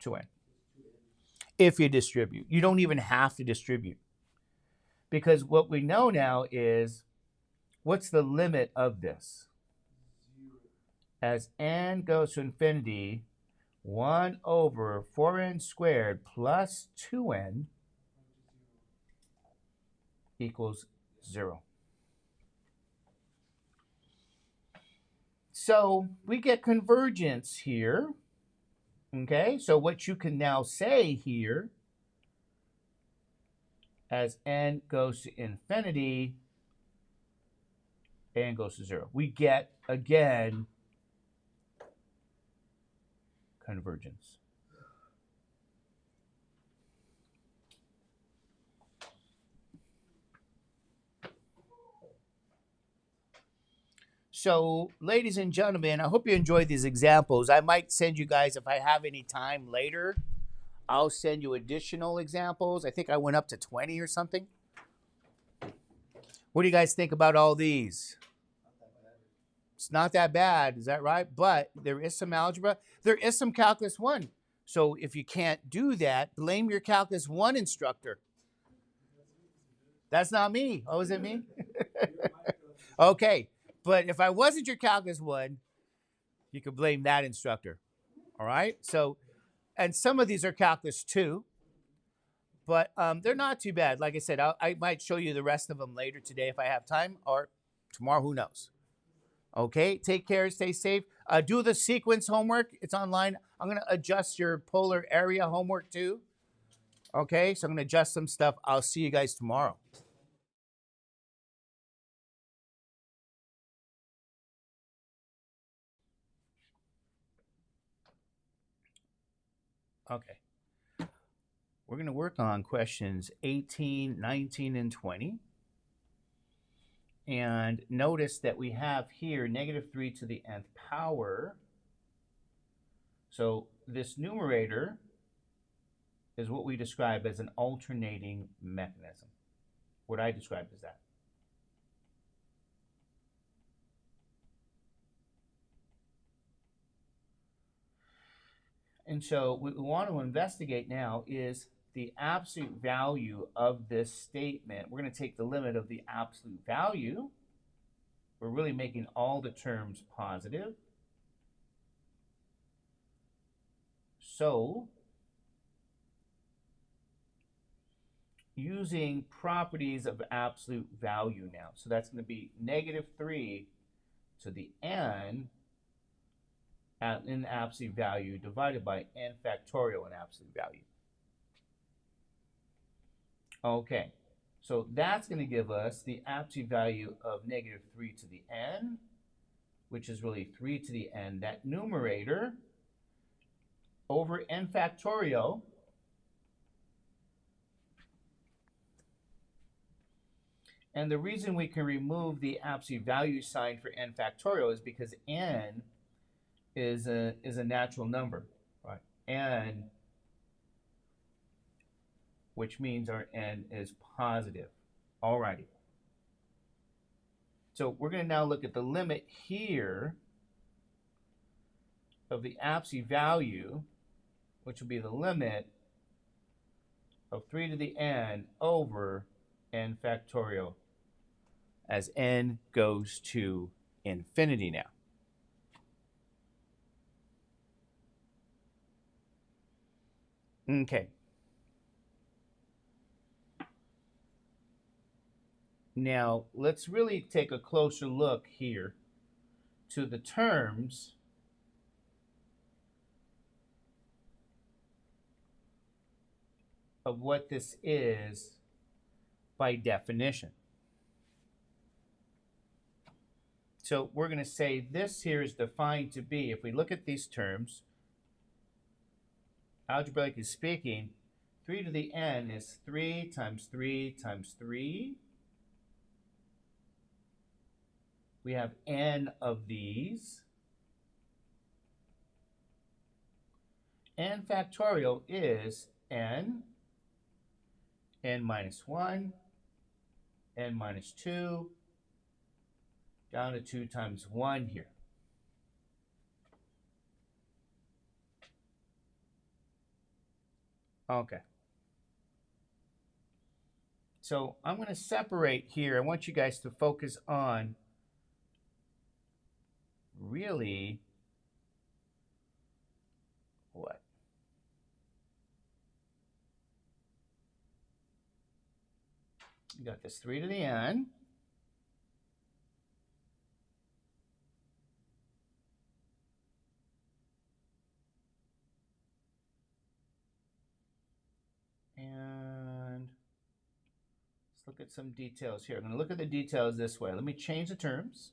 2n. If you distribute. You don't even have to distribute. Because what we know now is, what's the limit of this? As n goes to infinity, 1 over 4n squared plus 2n equals 0. So we get convergence here. Okay, so what you can now say here, as n goes to infinity, n goes to 0. We get, again, convergence. So, ladies and gentlemen, I hope you enjoyed these examples. I might send you guys, if I have any time later, I'll send you additional examples. I think I went up to 20 or something. What do you guys think about all these? It's not that bad, is that right? But there is some algebra. There is some Calculus 1. So if you can't do that, blame your Calculus 1 instructor. That's not me. Oh, is it me? Okay. But if I wasn't your Calculus 1, you could blame that instructor. All right? So, and some of these are Calculus 2, but they're not too bad. Like I said, I might show you the rest of them later today if I have time, or tomorrow, who knows? Okay, take care, stay safe. Do the sequence homework. It's online. I'm going to adjust your polar area homework too. Okay, so I'm going to adjust some stuff. I'll see you guys tomorrow. Okay. We're going to work on questions 18, 19, and 20. And notice that we have here negative 3 to the nth power. So this numerator is what we describe as an alternating mechanism. What I described as that. And so what we want to investigate now is the absolute value of this statement. We're going to take the limit of the absolute value. We're really making all the terms positive. So, using properties of absolute value now. So that's going to be negative 3 to the n in absolute value divided by n factorial in absolute value. Okay, so that's going to give us the absolute value of negative 3 to the n, which is really 3 to the n, that numerator, over n factorial. And the reason we can remove the absolute value sign for n factorial is because n is a natural number, right? N, which means our n is positive. Alrighty. So we're going to now look at the limit here of the absolute value, which will be the limit of 3 to the n over n factorial as n goes to infinity now. Okay. Now, let's really take a closer look here to the terms of what this is by definition. So we're going to say this here is defined to be, if we look at these terms, algebraically speaking, 3 to the n is 3 times 3 times 3. We have n of these. N factorial is n minus 1, n minus 2, down to 2 times 1 here. Okay. So I'm going to separate here. I want you guys to focus on really what? You got this 3 to the n. And let's look at some details here. I'm going to look at the details this way. Let me change the terms.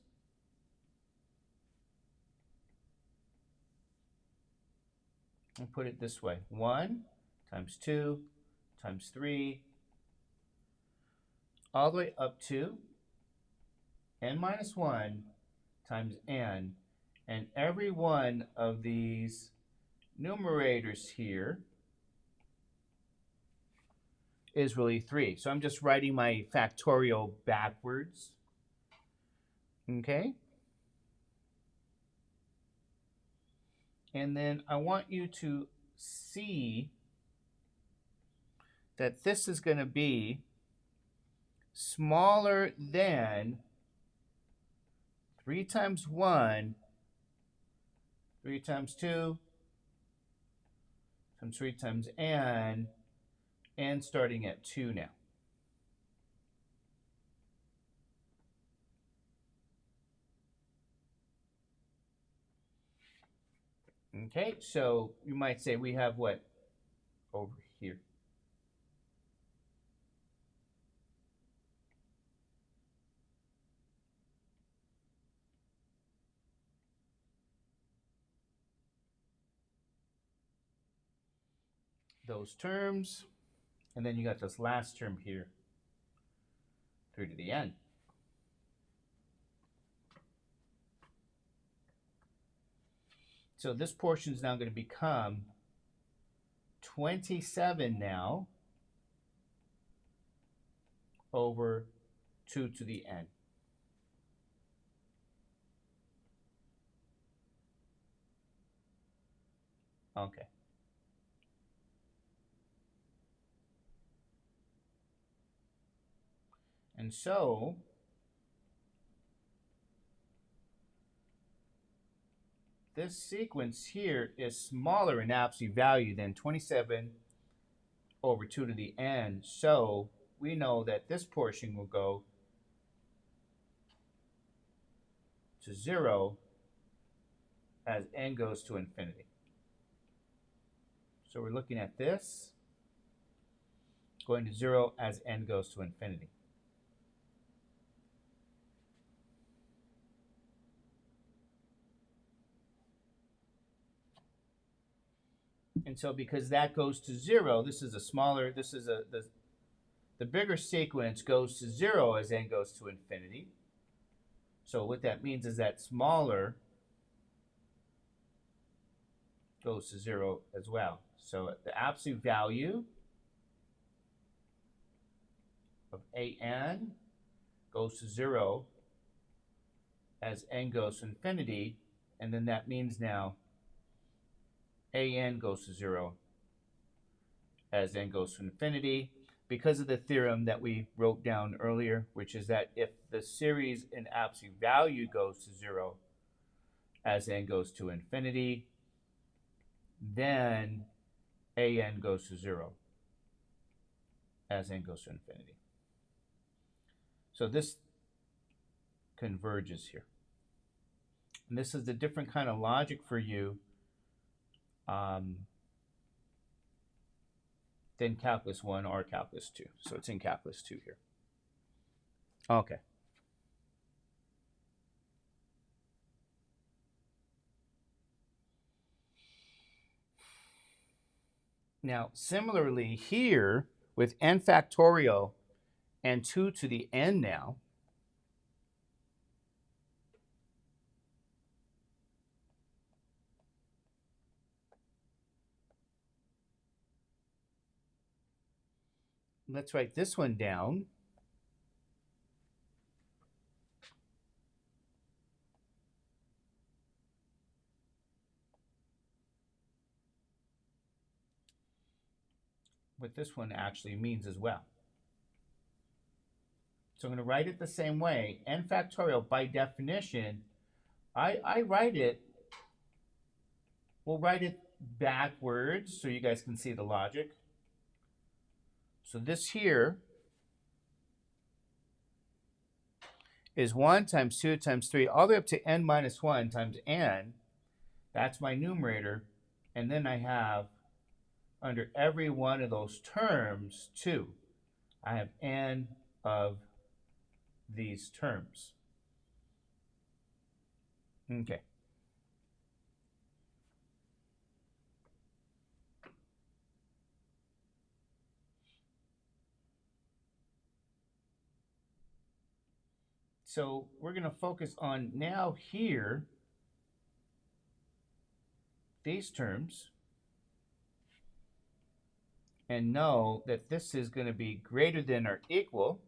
And put it this way. 1 times 2 times 3 all the way up to n minus 1 times n. And every one of these numerators here is really 3. So I'm just writing my factorial backwards. Okay? And then I want you to see that this is going to be smaller than 3 times 1, 3 times 2, times 3 times n starting at 2 now. Okay, so you might say we have what over here? Those terms, and then you got this last term here, 3 to the n. So this portion is now going to become 27 now over 2 to the n. Okay. And so this sequence here is smaller in absolute value than 27 over 2 to the n. So we know that this portion will go to 0 as n goes to infinity. So we're looking at this going to 0 as n goes to infinity. And so because that goes to 0, this is a smaller, this is the bigger sequence goes to 0 as n goes to infinity. So what that means is that smaller goes to 0 as well. So the absolute value of an goes to 0 as n goes to infinity, and then that means now an goes to 0 as n goes to infinity because of the theorem that we wrote down earlier, which is that if the series in absolute value goes to 0 as n goes to infinity, then an goes to 0 as n goes to infinity. So this converges here. And this is the different kind of logic for you than Calculus 1 or Calculus 2. So it's in Calculus 2 here. Okay. Now, similarly here with n factorial and 2 to the n now, let's write this one down. What this one actually means as well. So I'm going to write it the same way. N factorial, by definition, I write it, we'll write it backwards so you guys can see the logic. So this here is 1 times 2 times 3, all the way up to n minus 1 times n. That's my numerator. And then I have, under every one of those terms, 2. I have n of these terms. Okay. So we're going to focus on now here these terms and know that this is going to be greater than or equal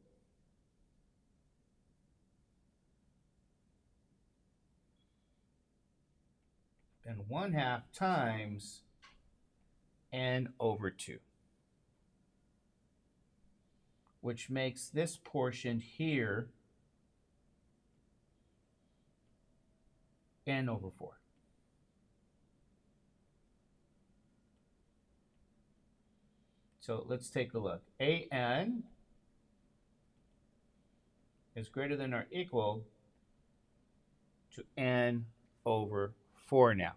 than 1/2 times n over 2, which makes this portion here n over 4. So let's take a look. an is greater than or equal to n over 4 now.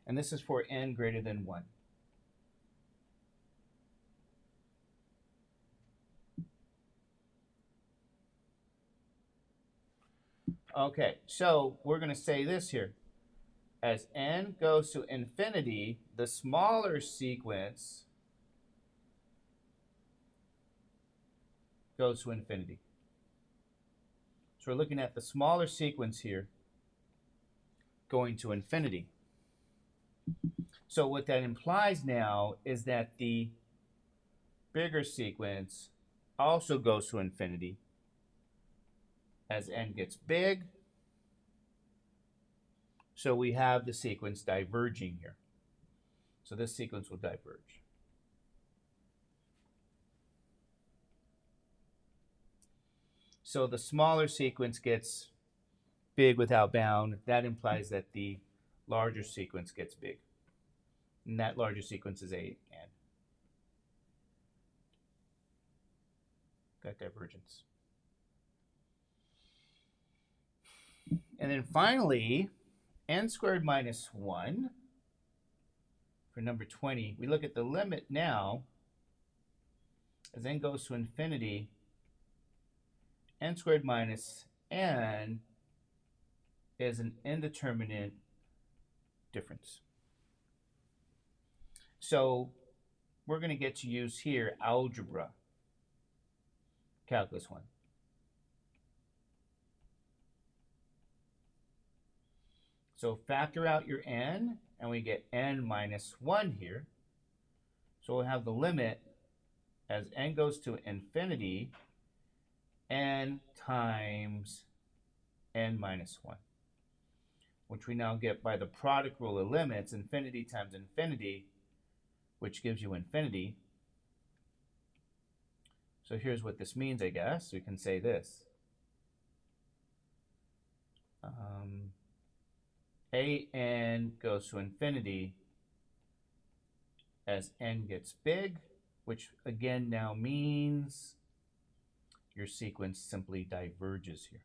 And this is for n greater than 1. Okay, so we're going to say this here. As n goes to infinity, the smaller sequence goes to infinity. So we're looking at the smaller sequence here going to infinity. So what that implies now is that the bigger sequence also goes to infinity as n gets big. So we have the sequence diverging here. So this sequence will diverge. So the smaller sequence gets big without bound. That implies that the larger sequence gets big. And that larger sequence is an. Got divergence. And then finally, n squared minus 1 for number 20. We look at the limit now. As n goes to infinity, n squared minus n is an indeterminate difference. So we're going to get to use here algebra, calculus 1. So factor out your n, and we get n minus 1 here. So we'll have the limit as n goes to infinity, n times n minus 1, which we now get by the product rule of limits, infinity times infinity, which gives you infinity. So here's what this means, I guess. We can say this. an goes to infinity as n gets big, which again now means your sequence simply diverges here.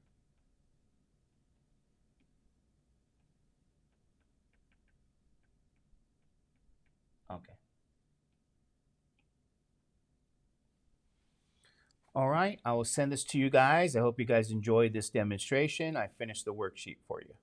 Okay. All right, I will send this to you guys. I hope you guys enjoyed this demonstration. I finished the worksheet for you.